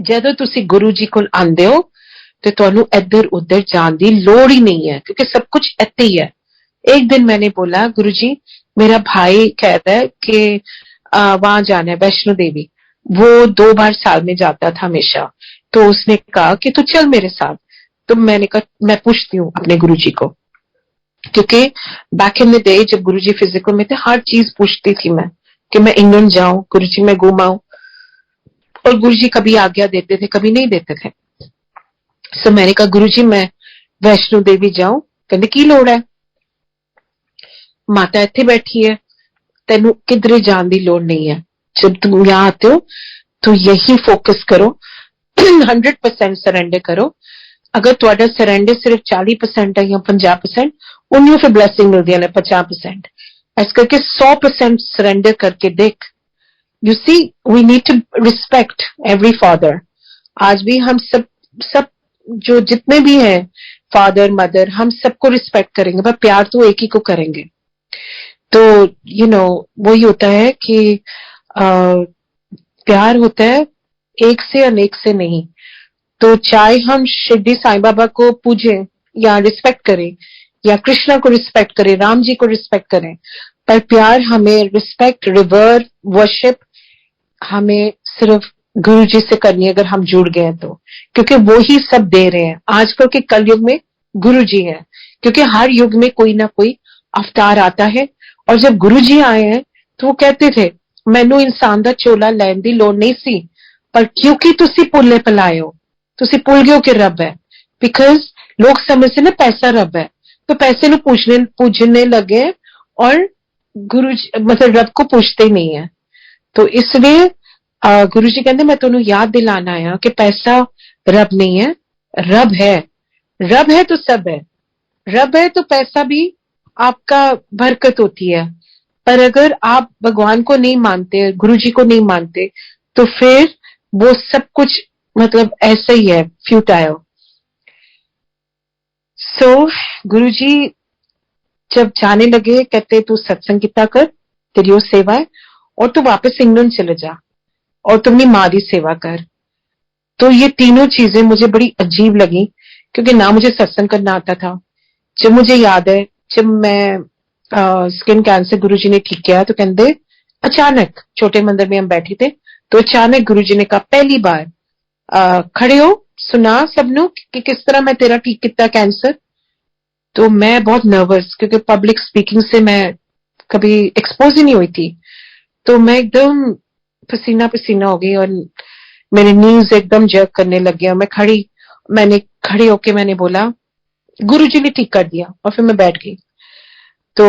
ਜਦੋਂ ਤੁਸੀਂ ਗੁਰੂ ਜੀ ਕੋਲ ਆਉਂਦੇ ਹੋ ਤੇ ਤੁਹਾਨੂੰ ਇੱਧਰ ਉੱਧਰ ਜਾਣ ਦੀ ਲੋੜ ਹੀ नहीं है क्योंकि सब कुछ ਇੱਥੇ ही है। एक दिन मैंने बोला गुरुजी मेरा भाई कहता है कि वहां जाना है वैष्णो देवी, वो 2 बार साल में जाता था हमेशा, तो उसने कहा कि तू चल मेरे साथ। तो मैंने कहा मैं पूछती हूँ अपने गुरुजी को, क्योंकि बैक इन द डे जब गुरुजी फिजिकल में थे हर चीज पूछती थी मैं कि मैं इंग्लैंड जाऊं, गुरुजी मैं घूमाऊं, और गुरुजी कभी आज्ञा देते थे कभी नहीं देते थे। सो मैंने कहा गुरुजी मैं वैष्णो देवी जाऊं, कहते की लोड़ है, माता इत्थे बैठी है, तेनू किधरे जाने की लोड़ नहीं है, जब तुम यहाँ आते हो तो यही फोकस करो 100% सरेंडर करो। अगर तुहाडा सरेंडर सिर्फ 40% है या 50%, उन्हें फिर ब्लैसिंग मिलती है 50%, इस करके 100% सरेंडर करके देख। You see we need to respect every father. आज भी हम सब जो जितने भी हैं फादर मदर, हम सबको रिस्पेक्ट करेंगे, पर प्यार तो एक ही को करेंगे। तो वही होता है कि प्यार होता है एक से अनेक से नहीं। तो चाहे हम शिरडी साईं बाबा को पूजें या रिस्पेक्ट करें या कृष्णा को रिस्पेक्ट करें, राम जी को रिस्पेक्ट करें, पर प्यार हमें रिस्पेक्ट रिवर वर्शिप हमें सिर्फ गुरु जी से करनी है अगर हम जुड़ गए तो, क्योंकि वो ही सब दे रहे हैं। आजकल के कलयुग में गुरु जी है, क्योंकि हर युग में कोई ना कोई अवतार आता है, और जब गुरु जी आए हैं तो वो कहते थे मैनू इंसान दा झोला लैन दी लोड़ नहीं सी, पर क्योंकि तुसी भुल्ले भुलाए हो, तुसी भुल गए हो कि रब है। बिकॉज लोग समझते ना पैसा रब है, तो पैसे ਨੂੰ पूजने लगे और गुरु मतलब रब को पूछते ही नहीं है। तो इसलिए गुरु जी कहते मैं तुम्हें याद दिलाना आया कि पैसा रब नहीं है, रब है। रब है तो सब है, रब है तो पैसा भी आपका बरकत होती है। पर अगर आप भगवान को नहीं मानते, गुरु जी को नहीं मानते, तो फिर वो सब कुछ मतलब ऐसा ही है, फ्यूटाइल। सो गुरु जी जब जाने लगे कहते तू सत्संग किता कर, तेरी वो सेवा है, और तू वापस इंग्लैंड चले जा और तुम अपनी माँ की सेवा कर। तो ये तीनों चीजें मुझे बड़ी अजीब लगी, क्योंकि ना मुझे सत्संग करना आता था। जब मुझे याद है जब मैं स्किन कैंसर गुरु जी ने ठीक किया, तो कहते अचानक छोटे मंदिर में हम बैठे थे, तो अचानक गुरु जी ने कहा पहली बार खड़े हो सुना सबनों कि किस तरह मैं तेरा ठीक किया कैंसर। तो मैं बहुत नर्वस, क्योंकि पब्लिक स्पीकिंग से मैं कभी एक्सपोज ही नहीं हुई थी, तो मैं एकदम पसीना पसीना हो गई और मेरे नीज एकदम जर्क करने लग गया। मैंने खड़ी होके मैंने बोला गुरु जी ने ठीक कर दिया, और फिर मैं बैठ गई। तो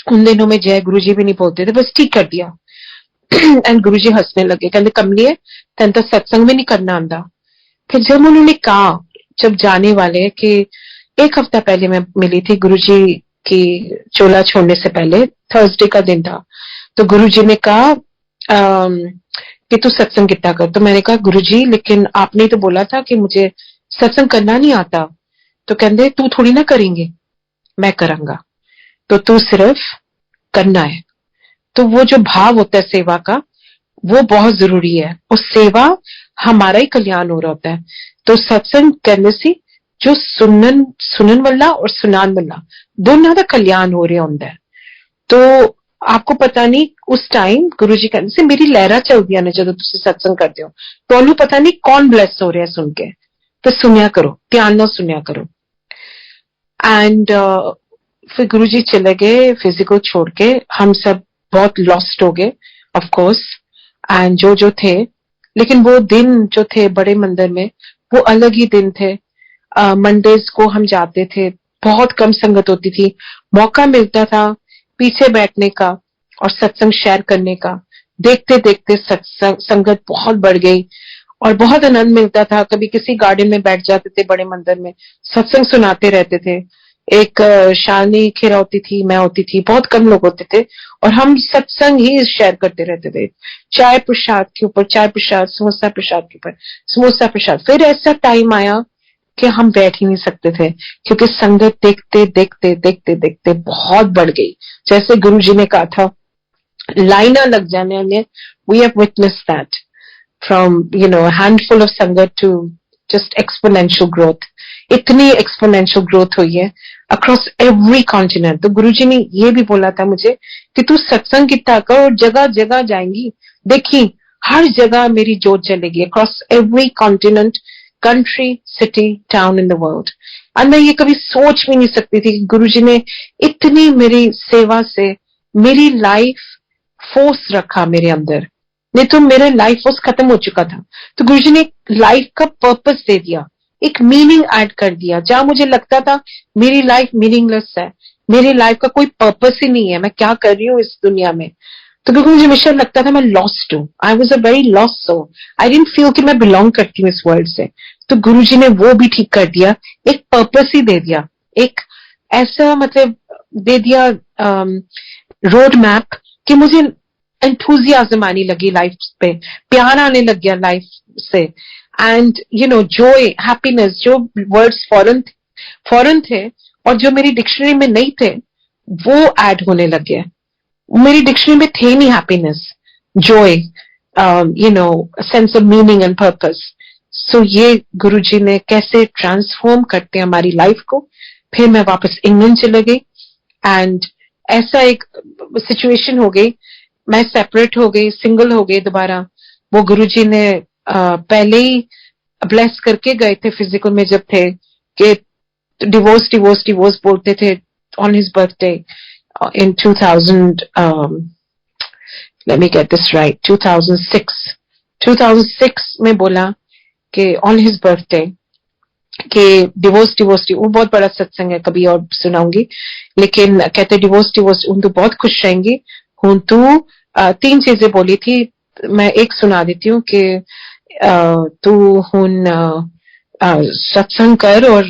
उन दिनों में जय गुरु जी भी नहीं बोलते थे, बस ठीक कर दिया। एंड गुरु जी हंसने लगे, कहते कमली है तेन तो सत्संग भी नहीं करना आंदा। फिर जब उन्होंने कहा जब जाने वाले कि 1 हफ्ता पहले मैं मिली थी गुरु जी की चोला छोड़ने से पहले, थर्सडे का दिन था, तो गुरु जी ने कहा कि तू सत्संग कितना कर। तो मैंने कहा गुरु जी लेकिन आपने तो बोला था कि मुझे सत्संग करना नहीं आता। तो कहते तू थोड़ी ना करेंगे, मैं करांगा, तो तू सिर्फ करना है। तो वो जो भाव होता है सेवा का, वो बहुत जरूरी है, उस सेवा हमारा ही कल्याण हो रहा होता है। तो सत्संग करने से जो सुनन वाला और सुनान वाला दोनों का कल्याण हो रहा होता है। तो आपको पता नहीं उस टाइम गुरु जी कहते से मेरी लहरा चलदियां ने जदों तुसीं सत्संग करते हो, तो पता नहीं कौन ब्लेस हो रहा है सुन के, तो सुनिया करो, ध्यान नाल सुनिया करो। एंड फिर गुरु जी चले गए फिजिकल छोड़ के, हम सब बहुत लॉस्ट हो गए ऑफ कोर्स, एंड जो थे, लेकिन वो दिन जो थे बड़े मंदिर में वो अलग ही दिन थे। मंडेज को हम जाते थे, बहुत कम संगत होती थी, मौका मिलता था पीछे बैठने का और सत्संग शेयर करने का। देखते देखते संगत बहुत बढ़ गई और बहुत आनंद मिलता था। कभी किसी गार्डन में बैठ जाते थे बड़े मंदिर में, सत्संग सुनाते रहते थे। एक शालिनी खेरा होती थी, मैं होती थी, बहुत कम लोग होते थे और हम सत्संग ही शेयर करते रहते थे, चाय प्रसाद के ऊपर चाय प्रसाद, समोसा प्रसाद के ऊपर समोसा प्रसाद। फिर ऐसा टाइम आया कि हम बैठ ही नहीं सकते थे क्योंकि संगत देखते देखते देखते देखते बहुत बढ़ गई। जैसे गुरु जी ने कहा था, लाइना लग जाने में, we have witness that from handful of sangat to just exponential growth. इतनी एक्सपोनेंशियल ग्रोथ हुई है अक्रॉस एवरी कॉन्टिनेंट। तो गुरुजी ने ये भी बोला था मुझे कि तू सत्संग कितना कर और जगह जगह जाएंगी, देखी हर जगह मेरी जोत जलेगी across every continent, country, city, town in the world. और मैं ये कभी सोच भी नहीं सकती थी कि गुरुजी ने इतनी मेरी सेवा से मेरी लाइफ फोर्स रखा मेरे अंदर, नहीं तो मेरा लाइफ फोर्स खत्म हो चुका था। तो गुरुजी ने लाइफ का पर्पस दे दिया, एक मीनिंग ऐड कर दिया। जहां मुझे लगता था मेरी लाइफ मीनिंगलेस है, मेरी लाइफ का कोई पर्पस ही नहीं है, मैं क्या कर रही हूँ इस दुनिया में, तो क्योंकि मुझे हमेशा लगता था मैं लॉस्ट हूँ, I was a very lost soul, I didn't feel कि मैं बिलोंग करती हूँ इस वर्ल्ड से। तो गुरुजी ने वो भी ठीक कर दिया, एक पर्पस ही दे दिया, एक ऐसा मतलब दे दिया रोड मैप कि मुझे एंथुजियाज्म आने लगी लाइफ पे, प्यार आने लग गया लाइफ से, एंड जॉय, हैप्पीनेस, जो वर्ड्स फॉरेन थे और जो मेरी डिक्शनरी में नहीं थे वो ऐड होने लग गए। मेरी डिक्शनरी में थे नहीं happiness, joy, sense of meaning and purpose. So ये गुरुजी ने कैसे ट्रांसफॉर्म करते हैं हमारी लाइफ को। फिर मैं वापस इंग्लैंड चले गई एंड ऐसा एक सिचुएशन हो गई, मैं सेपरेट हो गई, सिंगल हो गई दोबारा। वो गुरुजी ने पहले ही ब्लेस करके गए थे फिजिकल में जब थे कि डिवोर्स डिवोर्स डिवोर्स बोलते थे on his birthday in 2000, let me get this right, 2006 में बोला कि on his birthday कि डिवोर्स डिवोर्स, वो बहुत बड़ा सत्संग है, कभी और सुनाऊंगी, लेकिन कहते डिवोर्स डिवोर्स हूं तो बहुत खुश रहेंगी हूं तू। 3 चीजें बोली थी, मैं एक सुना देती हूँ कि तू हूं सत्संग कर और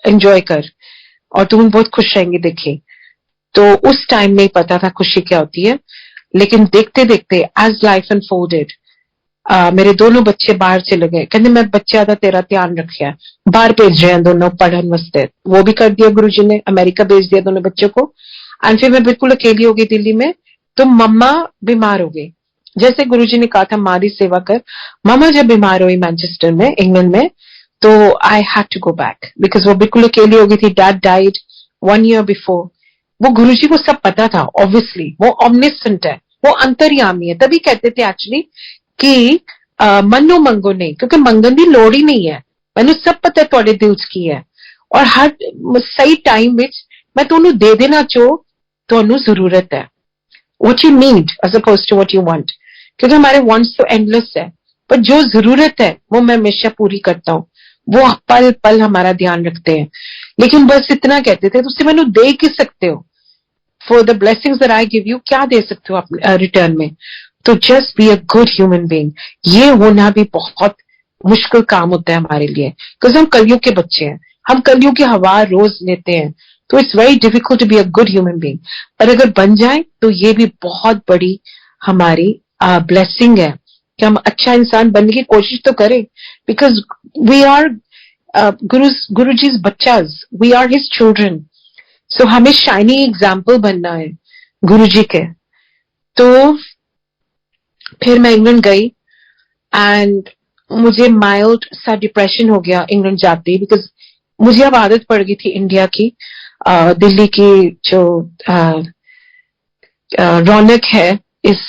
एंजॉय कर और तू बहुत खुश रहेंगी देखी। तो उस टाइम नहीं पता था खुशी क्या होती है, लेकिन देखते देखते एज लाइफ अनफोल्डेड मेरे दोनों बच्चे बाहर चले गए। कहते मैं बच्चा दा तेरा ध्यान रखा, बाहर भेज रहे हैं दोनों पढ़न वास्ते, वो भी कर दिया गुरुजी ने, अमेरिका भेज दिया दोनों बच्चों को। एंड फिर मैं बिल्कुल अकेली हो गई दिल्ली में। तो मम्मा बीमार हो गई, जैसे गुरुजी ने कहा था माँ की सेवा कर। मम्मा जब बीमार हुई मैनचेस्टर में, इंग्लैंड में, तो I had to go back because वो बिल्कुल अकेली हो गई थी। Dad died 1 year before. वो गुरुजी को सब पता था, ऑब्वियसली वो ऑमनिसेंट है, वो अंतर्यामी है। तभी कहते थे एक्चुअली कि मनो मंगो नहीं, क्योंकि मंगन की लोड़ ही नहीं है, मैंने सब पता है तुहाडे दिल च की है और हर सही टाइम विच मैं तुहानू दे देना चाहो, तुहानू जरूरत है, what you need as oppose to what you want. क्योंकि हमारे वांट्स तो एंडलेस है, पर जो जरूरत है वो मैं हमेशा पूरी करता हूँ, वो पल पल हमारा ध्यान रखते हैं। लेकिन बस इतना कहते थे, तुम मैनू दे किस सकते हो, for the blessings that I give you, क्या दे सकते हो आप रिटर्न में। तो just be a good human being, ये होना भी बहुत मुश्किल काम होता है हमारे लिए, बिकॉज हम कलयुग के बच्चे हैं, हम कलयुग की हवा रोज लेते हैं, तो it's very difficult to be a good human being. पर अगर बन जाए तो ये भी बहुत बड़ी हमारी ब्लेसिंग है कि हम अच्छा इंसान बनने की कोशिश तो करें, बिकॉज वी आर गुरुजी's बच्चास, we are his children. So हमें शाइनी एग्जाम्पल बनना है गुरुजी के। तो फिर मैं इंग्लैंड गई एंड मुझे माइल्ड सा डिप्रेशन हो गया इंग्लैंड जाते, बिकॉज मुझे अब आदत पड़ गई थी इंडिया की, दिल्ली की जो रौनक है इस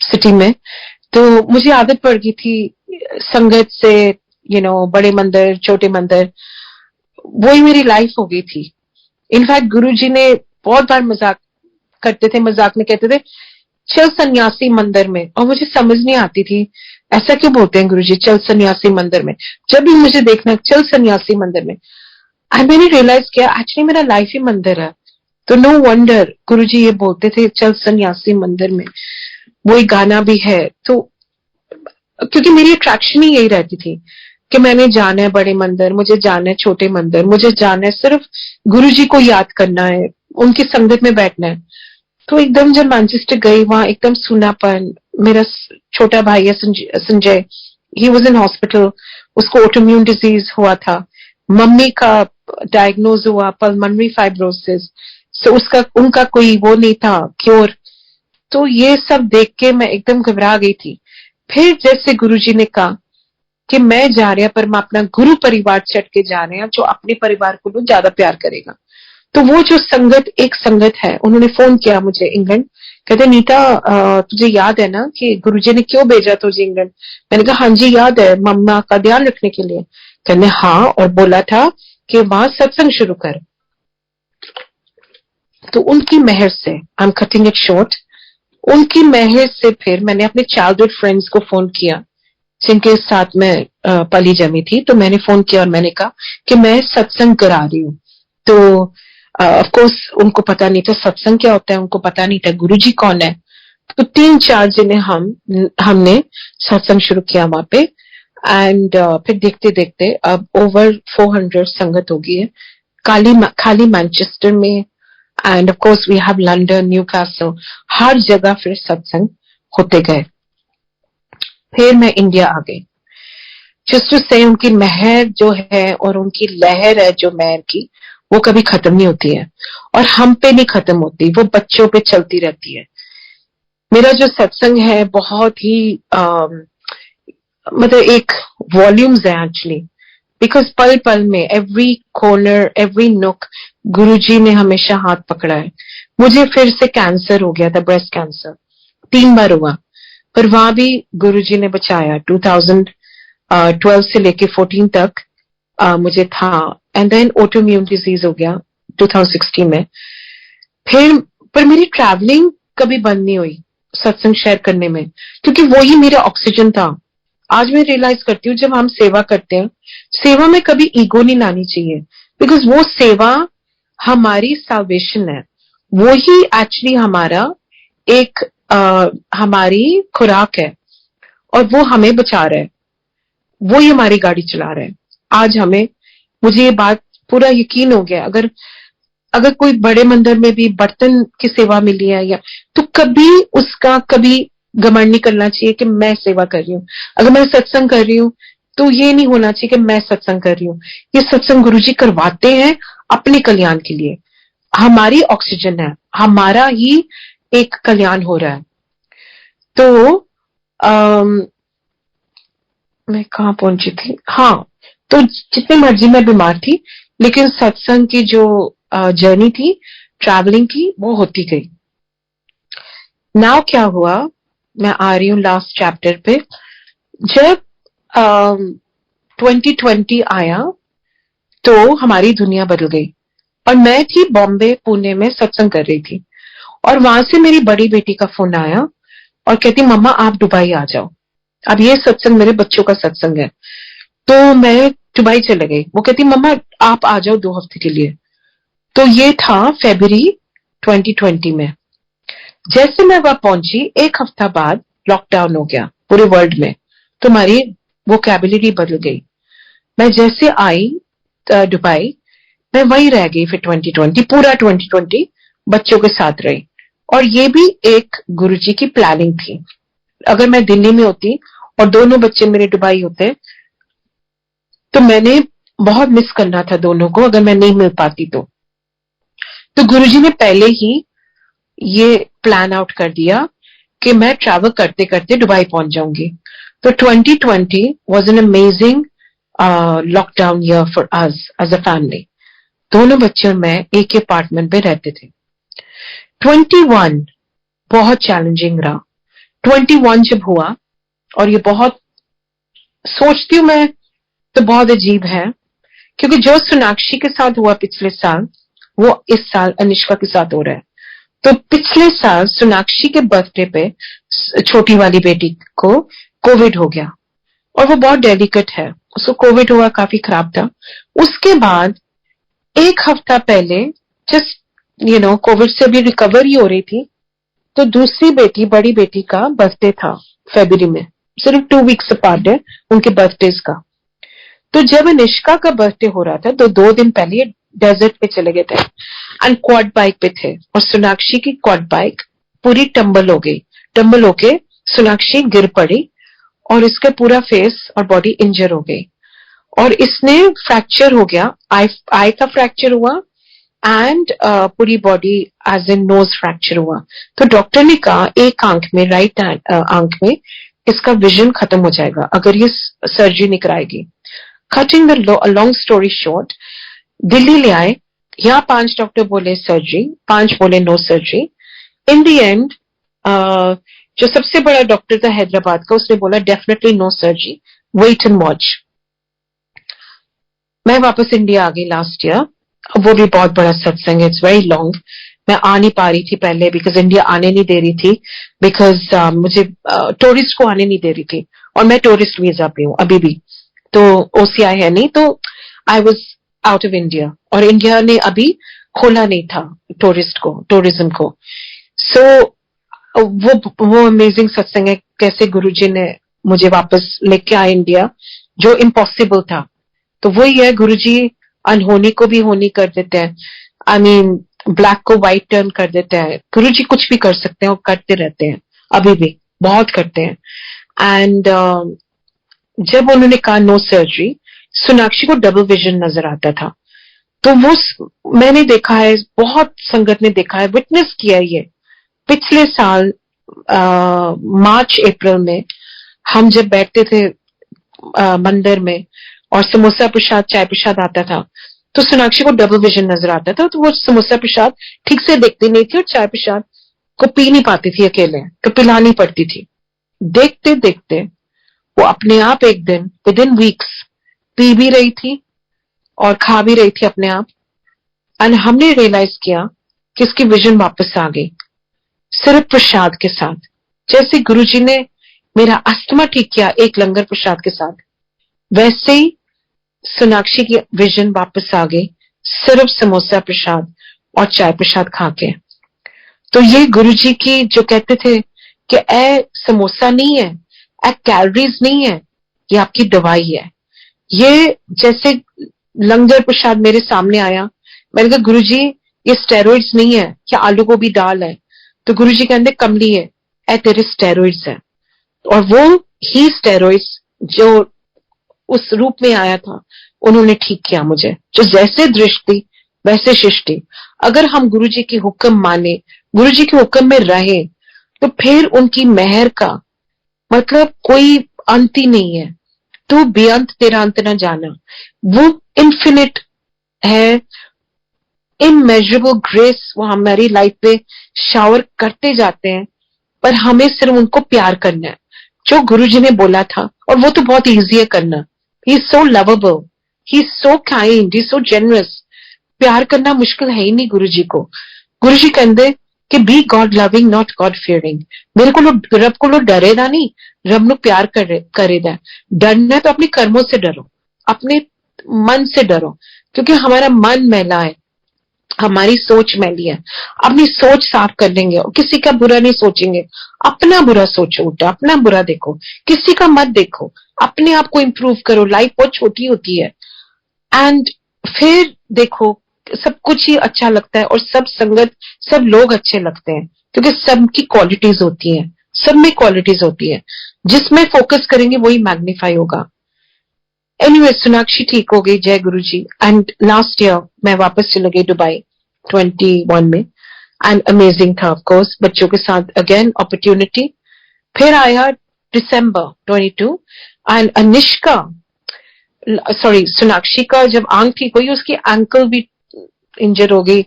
सिटी में, तो मुझे आदत पड़ गई थी संगत से, बड़े मंदिर छोटे मंदिर, वही मेरी लाइफ हो गई थी। इनफैक्ट गुरुजी ने बहुत बार मजाक करते थे, मजाक में कहते थे चल सन्यासी मंदिर में, और मुझे समझ नहीं आती थी ऐसा क्यों बोलते हैं गुरुजी चल सन्यासी मंदिर में। जब भी मुझे देखना चल सन्यासी मंदिर में, मैंने रियलाइज किया एक्चुअली मेरा लाइफ ही मंदिर है। तो नो वंडर गुरुजी ये बोलते थे चल सन्यासी मंदिर में, वो एक गाना भी है। तो क्योंकि मेरी अट्रैक्शन ही यही रहती थी, कि मैंने जाना है बड़े मंदिर, मुझे जाना है छोटे मंदिर, मुझे जाना है सिर्फ गुरुजी को याद करना है, उनकी संगत में बैठना है। तो एकदम जब मैनचेस्टर गई, वहां एकदम सूनापन। मेरा छोटा भाई है Sanjay, he was in hospital, उसको ऑटोइम्यून डिजीज हुआ था। मम्मी का डायग्नोज हुआ पल्मोनरी फाइब्रोसिस, सो उसका उनका कोई वो नहीं था क्योर। तो ये सब देख के मैं एकदम घबरा गई थी। फिर जैसे गुरुजी ने कहा कि मैं जा रहा पर मैं अपना गुरु परिवार छड़ के जा रहे हैं, जो अपने परिवार को ज्यादा प्यार करेगा। तो वो जो संगत, एक संगत है, उन्होंने फोन किया मुझे इंग्लैंड, कहते नीता तुझे याद है ना कि गुरुजी ने क्यों भेजा तुझे इंग्लैंड? मैंने कहा हाँ जी याद है, मम्मा का ध्यान रखने के लिए। कहने हाँ, और बोला था कि वहां सत्संग शुरू कर। तो उनकी मेहर से, I am cutting it short, उनकी मेहर से फिर मैंने अपने चाइल्डहुड फ्रेंड्स को फोन किया जिनके साथ मैं पली जमी थी। तो मैंने फोन किया और मैंने कहा कि मैं सत्संग करा रही हूँ। तो ऑफ कोर्स उनको पता नहीं था सत्संग क्या होता है, उनको पता नहीं था गुरुजी कौन है। तो 3-4 जिन्हें हमने सत्संग शुरू किया वहां पे। एंड फिर देखते देखते अब ओवर 400 संगत हो गई है खाली मैनचेस्टर में। And of course we have London, Newcastle, हर जगह फिर सत्संग होते गए। फिर मैं इंडिया आ गई। जस्ट टू से उनकी मेहर जो है और उनकी लहर है जो मेहर की, वो कभी खत्म नहीं होती है और हम पे नहीं खत्म होती, वो बच्चों पे चलती रहती है। मेरा जो सत्संग है बहुत ही मतलब एक वॉल्यूम्स है एक्चुअली, बिकॉज पल पल में एवरी कॉर्नर, एवरी नुक गुरुजी ने हमेशा हाथ पकड़ा है। मुझे फिर से कैंसर हो गया था, ब्रेस्ट कैंसर 3 बार हुआ, पर वहां भी गुरुजी ने बचाया। 2012 से लेके 14 तक मुझे था, एंड देन ऑटोइम्यून डिजीज हो गया 2016 में। फिर पर मेरी ट्रैवलिंग कभी बंद नहीं हुई सत्संग शेयर करने में, क्योंकि वो ही मेरा ऑक्सीजन था। आज मैं रियलाइज करती हूँ जब हम सेवा करते हैं, सेवा में कभी ईगो नहीं लानी चाहिए, बिकॉज वो सेवा हमारी साल्वेशन है, वो ही एक्चुअली हमारा एक हमारी खुराक है और वो हमें बचा रहा है, वो ही हमारी गाड़ी चला रहा है। आज मुझे ये बात पूरा यकीन हो गया। अगर कोई बड़े मंदिर में भी बर्तन की सेवा मिली है या, तो कभी उसका कभी घमंड नहीं करना चाहिए कि मैं सेवा कर रही हूँ। अगर मैं सत्संग कर रही हूँ तो ये नहीं होना चाहिए कि मैं सत्संग कर रही हूँ। ये सत्संग गुरुजी करवाते हैं अपने कल्याण के लिए, हमारी ऑक्सीजन है, हमारा ही एक कल्याण हो रहा है। तो मैं कहाँ पहुंची थी? हाँ, तो जितने मर्जी मैं बीमार थी, लेकिन सत्संग की जो जर्नी थी, ट्रैवलिंग की, वो होती गई। नाउ क्या हुआ, मैं आ रही हूँ लास्ट चैप्टर पे। जब 2020 आया तो हमारी दुनिया बदल गई और मैं थी बॉम्बे, पुणे में सत्संग कर रही थी, और वहां से मेरी बड़ी बेटी का फोन आया और कहती मम्मा आप दुबई आ जाओ, अब ये सत्संग मेरे बच्चों का सत्संग है। तो मैं दुबई चले गई। वो कहती मम्मा आप आ जाओ 2 हफ्ते के लिए। तो ये था फरवरी 2020 में। जैसे मैं वहां पहुंची, 1 हफ्ता बाद लॉकडाउन हो गया पूरे वर्ल्ड में, तो हमारी वोकैबुलरी बदल गई। मैं जैसे आई दुबई, मैं वही रह गई फिर 2020, पूरा 2020 बच्चों के साथ रही। और ये भी एक गुरुजी की प्लानिंग थी। अगर मैं दिल्ली में होती और दोनों बच्चे मेरे दुबई होते, तो मैंने बहुत मिस करना था दोनों को, अगर मैं नहीं मिल पाती तो गुरुजी ने पहले ही ये प्लान आउट कर दिया कि मैं ट्रैवल करते करते दुबई पहुंच जाऊंगी। तो 2020 was an amazing lockdown year for us as a family. दोनों बच्चे और मैं एक ही अपार्टमेंट में रहते थे। 21 बहुत चैलेंजिंग रहा। 21 जब हुआ, और ये बहुत सोचती हूँ मैं तो बहुत अजीब है, क्योंकि जो सोनाक्षी के साथ हुआ पिछले साल, वो इस साल अनिष्का के साथ हो रहा है। तो पिछले साल सोनाक्षी के बर्थडे पे छोटी वाली बेटी को कोविड हो गया और वो बहुत डेलिकेट है, उसको कोविड हुआ, काफी खराब था। उसके बाद 1 हफ्ता पहले जस्ट कोविड से भी रिकवर ही हो रही थी, तो दूसरी बेटी, बड़ी बेटी का बर्थडे था फरवरी में, सिर्फ 2 वीक्स अपार्ट है उनके बर्थडेज का। तो जब अनिष्का का बर्थडे हो रहा था तो 2 दिन पहले डेजर्ट पे चले गए थे एंड क्वाड बाइक पे थे, और सोनाक्षी की क्वाड बाइक पूरी टम्बल हो गई। टम्बल होके सोनाक्षी गिर पड़ी और इसका पूरा फेस और बॉडी इंजर हो गई, और इसने फ्रैक्चर हो गया, आई का फ्रैक्चर हुआ एंड पूरी body as in nose fracture हुआ। तो डॉक्टर ने कहा एक आंख में, राइट आंख में इसका विजन खत्म हो जाएगा अगर ये सर्जरी नहीं कराएगी। Cutting the long story short, Delhi ले आए, यहाँ 5 डॉक्टर बोले सर्जरी, 5 बोले no surgery. In the end जो सबसे बड़ा डॉक्टर था हैदराबाद का, उसने बोला definitely no surgery, wait and watch. मैं वापस इंडिया आ गई लास्ट ईयर, वो भी बहुत बड़ा सत्संग है, इट्स वेरी लॉन्ग। मैं आ नहीं पा रही थी पहले बिकॉज इंडिया आने नहीं दे रही थी, बिकॉज मुझे टूरिस्ट को आने नहीं दे रही थी, और मैं टूरिस्ट वीजा पे हूँ अभी भी, तो ओसीआई है नहीं, तो I was out of India, और इंडिया ने अभी खोला नहीं था टूरिस्ट को, टूरिज्म को। सो वो अमेजिंग सत्संग है, कैसे गुरुजी ने मुझे वापस लेके आए इंडिया, जो इम्पॉसिबल था। तो वही है, गुरुजी अनहोनी को भी होनी कर देते हैं, आई मीन ब्लैक को व्हाइट टर्न कर देते हैं। गुरुजी कुछ भी कर सकते हैं और करते रहते हैं, अभी भी बहुत करते हैं। एंड जब उन्होंने कहा नो सर्जरी, सोनाक्षी को डबल विजन नजर आता था। तो वो मैंने देखा है, बहुत संगत ने देखा है, विटनेस किया है ये। पिछले साल मार्च अप्रैल में हम जब बैठते थे मंदिर में और समोसा प्रसाद चाय प्रसाद आता था, तो सोनाक्षी को डबल विजन नजर आता था। तो वो समोसा प्रसाद ठीक से देखती नहीं थी और चाय प्रसाद को पी नहीं पाती थी अकेले, तो पिलानी पड़ती थी। देखते देखते वो अपने आप एक दिन विद इन वीक्स पी भी रही थी और खा भी रही थी अपने आप। एंड हमने रियलाइज किया कि इसकी विजन वापस आ गई, सिर्फ प्रसाद के साथ। जैसे गुरुजी ने मेरा अस्थमा ठीक किया एक लंगर प्रसाद के साथ, वैसे ही सोनाक्षी की विजन वापस आ गई, सिर्फ समोसा प्रसाद और चाय प्रसाद खा के। तो ये गुरुजी की जो कहते थे कि ए समोसा नहीं है, ए कैलोरीज नहीं है, ये आपकी दवाई है। ये जैसे लंगर प्रसाद मेरे सामने आया, मैंने कहा गुरुजी ये स्टेरॉइड्स नहीं है, क्या आलू गोभी दाल है? तो गुरुजी कहते कमली है, ए तेरे स्टेरॉइड्स है। और वो ही स्टेरॉइड्स जो उस रूप में आया था, उन्होंने ठीक किया मुझे। जो जैसे दृष्टि वैसे सृष्टि। अगर हम गुरुजी की हुक्म माने, गुरुजी के हुक्म में रहे, तो फिर उनकी मेहर का मतलब कोई अंत ही नहीं है। तू बेअंत तेरा अंत न जाना, वो इन्फिनिट है, इनमेजरेबल ग्रेस वो हमारी लाइफ पे शावर करते जाते हैं, पर हमें सिर्फ उनको प्यार करना है जो गुरुजी ने बोला था। और वो तो बहुत इजी है करना। He is so lovable, he is so kind, he is so generous. प्यार करना मुश्किल है ही नहीं गुरुजी को। गुरुजी कहते कि be God loving not God fearing. मेरे को रब को डरेदा नहीं, रब नु प्यार करेदा। डरना है तो अपने कर्मों से डरो, अपने मन से डरो, क्योंकि हमारा मन मैला है, हमारी सोच मैली है। अपनी सोच साफ कर लेंगे और किसी का बुरा नहीं सोचेंगे, अपना बुरा सोचो, उल्टा अपना बुरा देखो, किसी का मत देखो, अपने आप को इम्प्रूव करो। लाइफ बहुत छोटी होती है, एंड फिर देखो सब कुछ ही अच्छा लगता है, और सब संगत सब लोग अच्छे लगते हैं, क्योंकि सबकी क्वालिटीज होती हैं, सब में क्वालिटीज होती है। जिसमें फोकस करेंगे वही मैग्नीफाई होगा। एनीवे, सोनाक्षी ठीक हो गई, जय गुरु जी। एंड लास्ट ईयर मैं वापस चले गई दुबई 21 में, एंड अमेजिंग था ऑफकोर्स, बच्चों के साथ अगेन अपॉर्चुनिटी। फिर आया दिसंबर 22, एंड अनिष्का सॉरी सोनाक्षी का जब आंख ठीक हुई, उसकी एंकल भी इंजर हो गई,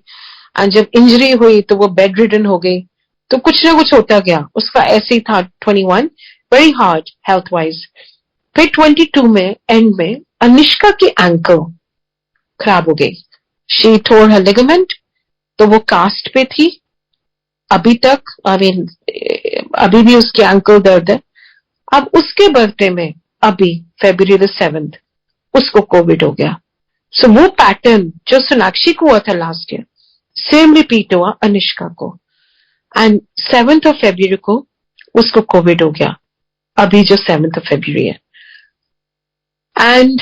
एंड जब इंजरी हुई तो वो बेड रिडन हो गई। तो कुछ ना कुछ होता गया, उसका ऐसे ही था 21 वेरी हार्ड हेल्थ वाइज। फिर 22 में एंड में अनिष्का की एंकल खराब हो गई, शी टोर हर लिगामेंट, तो वो कास्ट पे थी अभी तक, आई मीन अभी भी उसकी एंकल दर्द है। अब उसके बर्थडे में अभी February 7 उसको कोविड हो गया। सो वो पैटर्न जो सोनाक्षी को हुआ था लास्ट ईयर, सेम रिपीट हुआ अनिष्का को, एंड 7 February को उसको कोविड हो गया, अभी जो 7 February है। एंड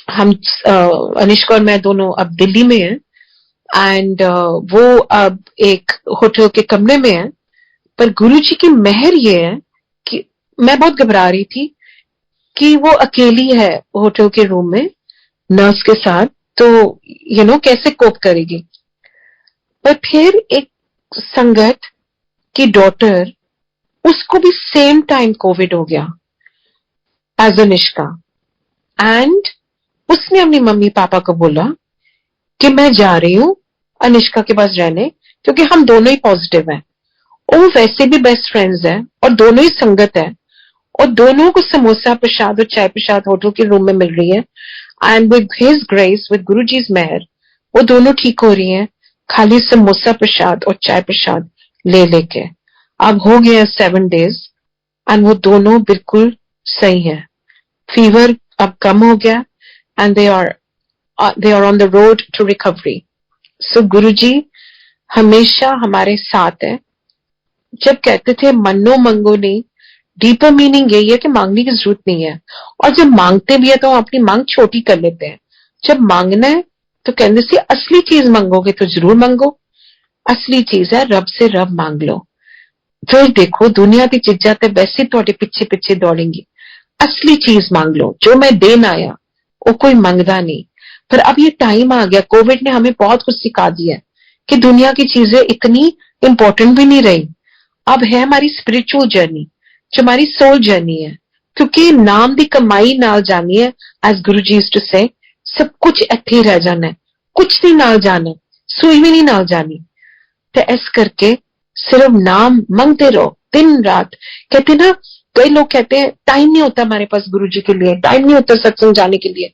हम अनिष्का और मैं दोनों अब दिल्ली में हैं एंड वो अब एक होटल के कमरे में है। पर गुरुजी की मेहर ये है कि मैं बहुत घबरा रही थी कि वो अकेली है होटल के रूम में नर्स के साथ, तो कैसे कोप करेगी। पर फिर एक संगत की डॉटर, उसको भी सेम टाइम कोविड हो गया एज अनिष्का, एंड उसने अपनी मम्मी पापा को बोला कि मैं जा रही हूं अनिष्का के पास रहने, क्योंकि हम दोनों ही पॉजिटिव हैं। और वो वैसे भी बेस्ट फ्रेंड्स हैं और दोनों ही संगत है और दोनों को समोसा प्रसाद और चाय प्रसाद होटल के रूम में मिल रही है। And with his grace, with Guruji's मेहर, वो दोनों ठीक हो रही हैं, खाली समोसा प्रसाद और चाय प्रसाद ले लेके। अब हो गया 7 days एंड वो दोनों बिल्कुल सही है। फीवर अब कम हो गया and they are on the road to recovery. So Guruji हमेशा हमारे साथ है। जब कहते थे मन्नो मंगो नहीं, डीपर मीनिंग यही है कि मांगने की जरूरत नहीं है। और जब मांगते भी है तो अपनी मांग छोटी कर लेते हैं। जब मांगना है तो कहते थे असली चीज मांगोगे तो जरूर मांगो, असली चीज है रब से रब मांग लो। फिर देखो दुनिया की चीजा ते वैसे थोड़े पिछे पिछे दौड़ेंगी। असली चीज मांग लो। जो मैं देन आया वो कोई मांगदा नहीं। पर अब ये टाइम आ गया, कोविड ने हमें बहुत कुछ सिखा दिया कि दुनिया की चीजें इतनी इंपॉर्टेंट भी नहीं रही। अब है हमारी स्पिरिचुअल जर्नी, जो हमारी सोल जर्नी है, क्योंकि नाम दी कमाई नाल जानी है। As Guru ji used to से, सब कुछ इत्थे ही रह जाना है, कुछ नहीं नाल जाना, सुई भी नहीं नाल जानी। तो इस करके सिर्फ नाम मांगते रहो दिन रात। कहते ना, कई लोग कहते हैं टाइम नहीं होता हमारे पास गुरु जी के लिए, टाइम नहीं होता सत्संग जाने के लिए।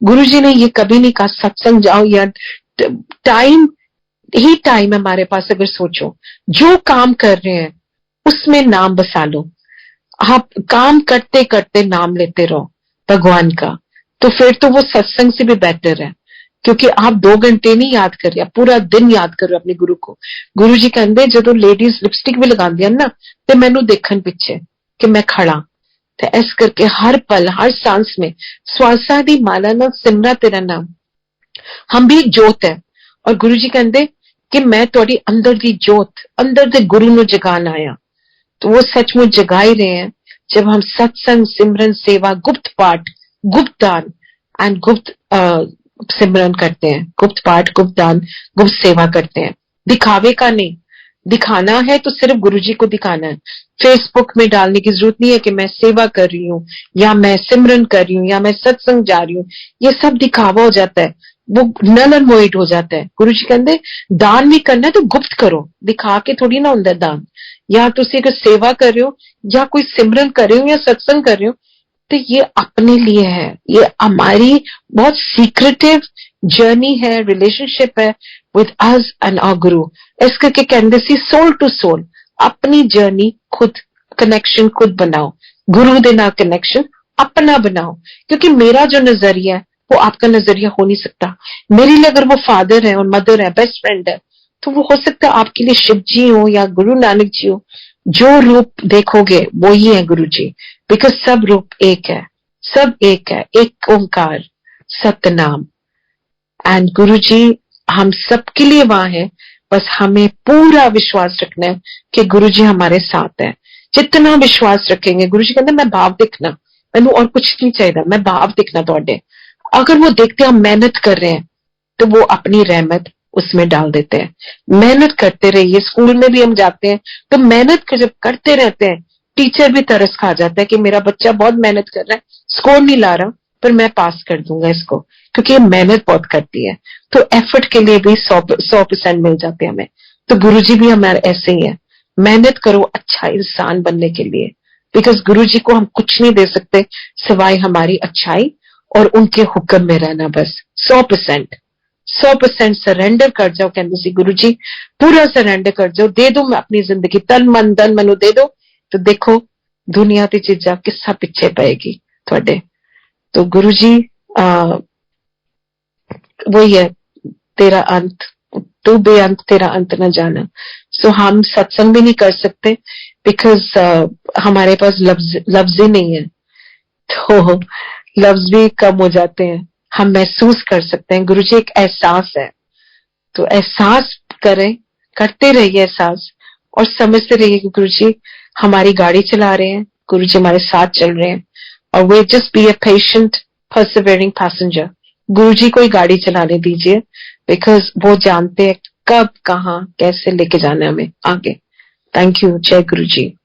गुरु जी ने ये कभी नहीं कहा सत्संग जाओ या टाइम ही टाइम है हमारे पास। अगर सोचो जो काम कर रहे हैं उसमें नाम बसा लो। आप काम करते करते नाम लेते रहो भगवान का, तो फिर तो वो सत्संग से भी बेटर है। क्योंकि आप 2 घंटे नहीं याद कर रहे, पूरा दिन याद करो अपने गुरु को। गुरु जी कहते जो लेडीज लिपस्टिक भी लगांदियां ना, ते मैनू देखन पिछे कि मैं खड़ा। तो इस करके हर पल हर सांस में श्वासा दी माला ना सिमरा तेरा नाम। हम भी एक जोत है और गुरु जी कहते कि मैं थोड़ी अंदर दी जोत, अंदर दे गुरु नु जगान आया। तो वो सचमुच जगा ही रहे हैं जब हम सत्संग सिमरन सेवा गुप्त पाठ गुप्त दान एंड गुप्त सिमरन करते हैं, गुप्त पाठ गुप्त दान गुप्त सेवा करते हैं। दिखावे का नहीं, दिखाना है तो सिर्फ गुरुजी को दिखाना है। फेसबुक में डालने की जरूरत नहीं है कि मैं सेवा कर रही हूँ या मैं सिमरन कर रही हूँ या मैं सत्संग जा रही हूँ। ये सब दिखावा हो जाता है, वो नल एंड वॉइड हो जाता है। गुरु जी कहते दान भी करना है तो गुप्त करो, दिखा के थोड़ी ना होता दान। या तुसी अगर सेवा कर रहे हो या कोई सिमरन कर रहे हो या सत्संग कर रहे हो तो ये अपने लिए है, ये हमारी बहुत सीक्रेटिव जर्नी है, रिलेशनशिप है विद अस एंड आवर गुरु। इस करके कहते सी सोल टू सोल अपनी जर्नी खुद, कनेक्शन खुद बनाओ, गुरु दे नाल कनेक्शन अपना बनाओ। क्योंकि मेरा जो नजरिया है वो आपका नजरिया हो नहीं सकता। मेरे लिए अगर वो फादर है और मदर है, बेस्ट फ्रेंड है, तो वो हो सकता है आपके लिए शिव जी हो या गुरु नानक जी हो। जो रूप देखोगे वो ही है गुरु जी, बिकॉज सब रूप एक है, सब एक है, एक ओंकार सतनाम। एंड गुरु जी हम सबके लिए वहां है, बस हमें पूरा विश्वास रखना है कि गुरु जी हमारे साथ है। जितना विश्वास रखेंगे, गुरु जी कहते मैं भाव दिखना, मैनू और कुछ नहीं चाहिए, मैं भाव दिखना थोड़े। अगर वो देखते हम मेहनत कर रहे हैं तो वो अपनी रहमत उसमें डाल देते हैं। मेहनत करते रहिए, स्कूल में भी हम जाते हैं तो मेहनत जब करते रहते हैं, टीचर भी तरस खा जाता है कि मेरा बच्चा बहुत मेहनत कर रहा है, स्कोर नहीं ला रहा, पर मैं पास कर दूंगा इसको, क्योंकि ये मेहनत बहुत करती है। तो एफर्ट के लिए भी 100% मिल जाते हैं हमें। तो गुरुजी भी हमारे ऐसे ही है, मेहनत करो अच्छा इंसान बनने के लिए, बिकॉज गुरुजी को हम कुछ नहीं दे सकते सिवाय हमारी अच्छाई और उनके हुक्म में रहना। बस 100% सरेंडर कर जाओ। कहते सी गुरु जी पूरा सरेंडर कर जाओ, दे दो मैं अपनी जिंदगी, तन मन धन मनु दे दो, तो देखो दुनिया की चीजा किस्सा पिछे पाएगी थोड़े। तो गुरु जी वही है, तेरा अंत तू बेअंत तेरा अंत न जाना। सो हम सत्संग भी नहीं कर सकते बिकॉज हमारे पास लफ्ज ही नहीं है। तो लफ्ज भी कम हो जाते हैं, हम महसूस कर सकते हैं। गुरुजी एक एहसास है, तो एहसास करें, करते रहिए एहसास, और समझते रहिए कि गुरुजी हमारी गाड़ी चला रहे हैं, गुरुजी हमारे साथ चल रहे हैं, और we just be a patient persevering passenger. Guruji को ही गाड़ी चलाने दीजिए, बिकॉज वो जानते हैं कब, कहाँ, कैसे लेके जाना है हमें आगे। Thank you. जय गुरुजी।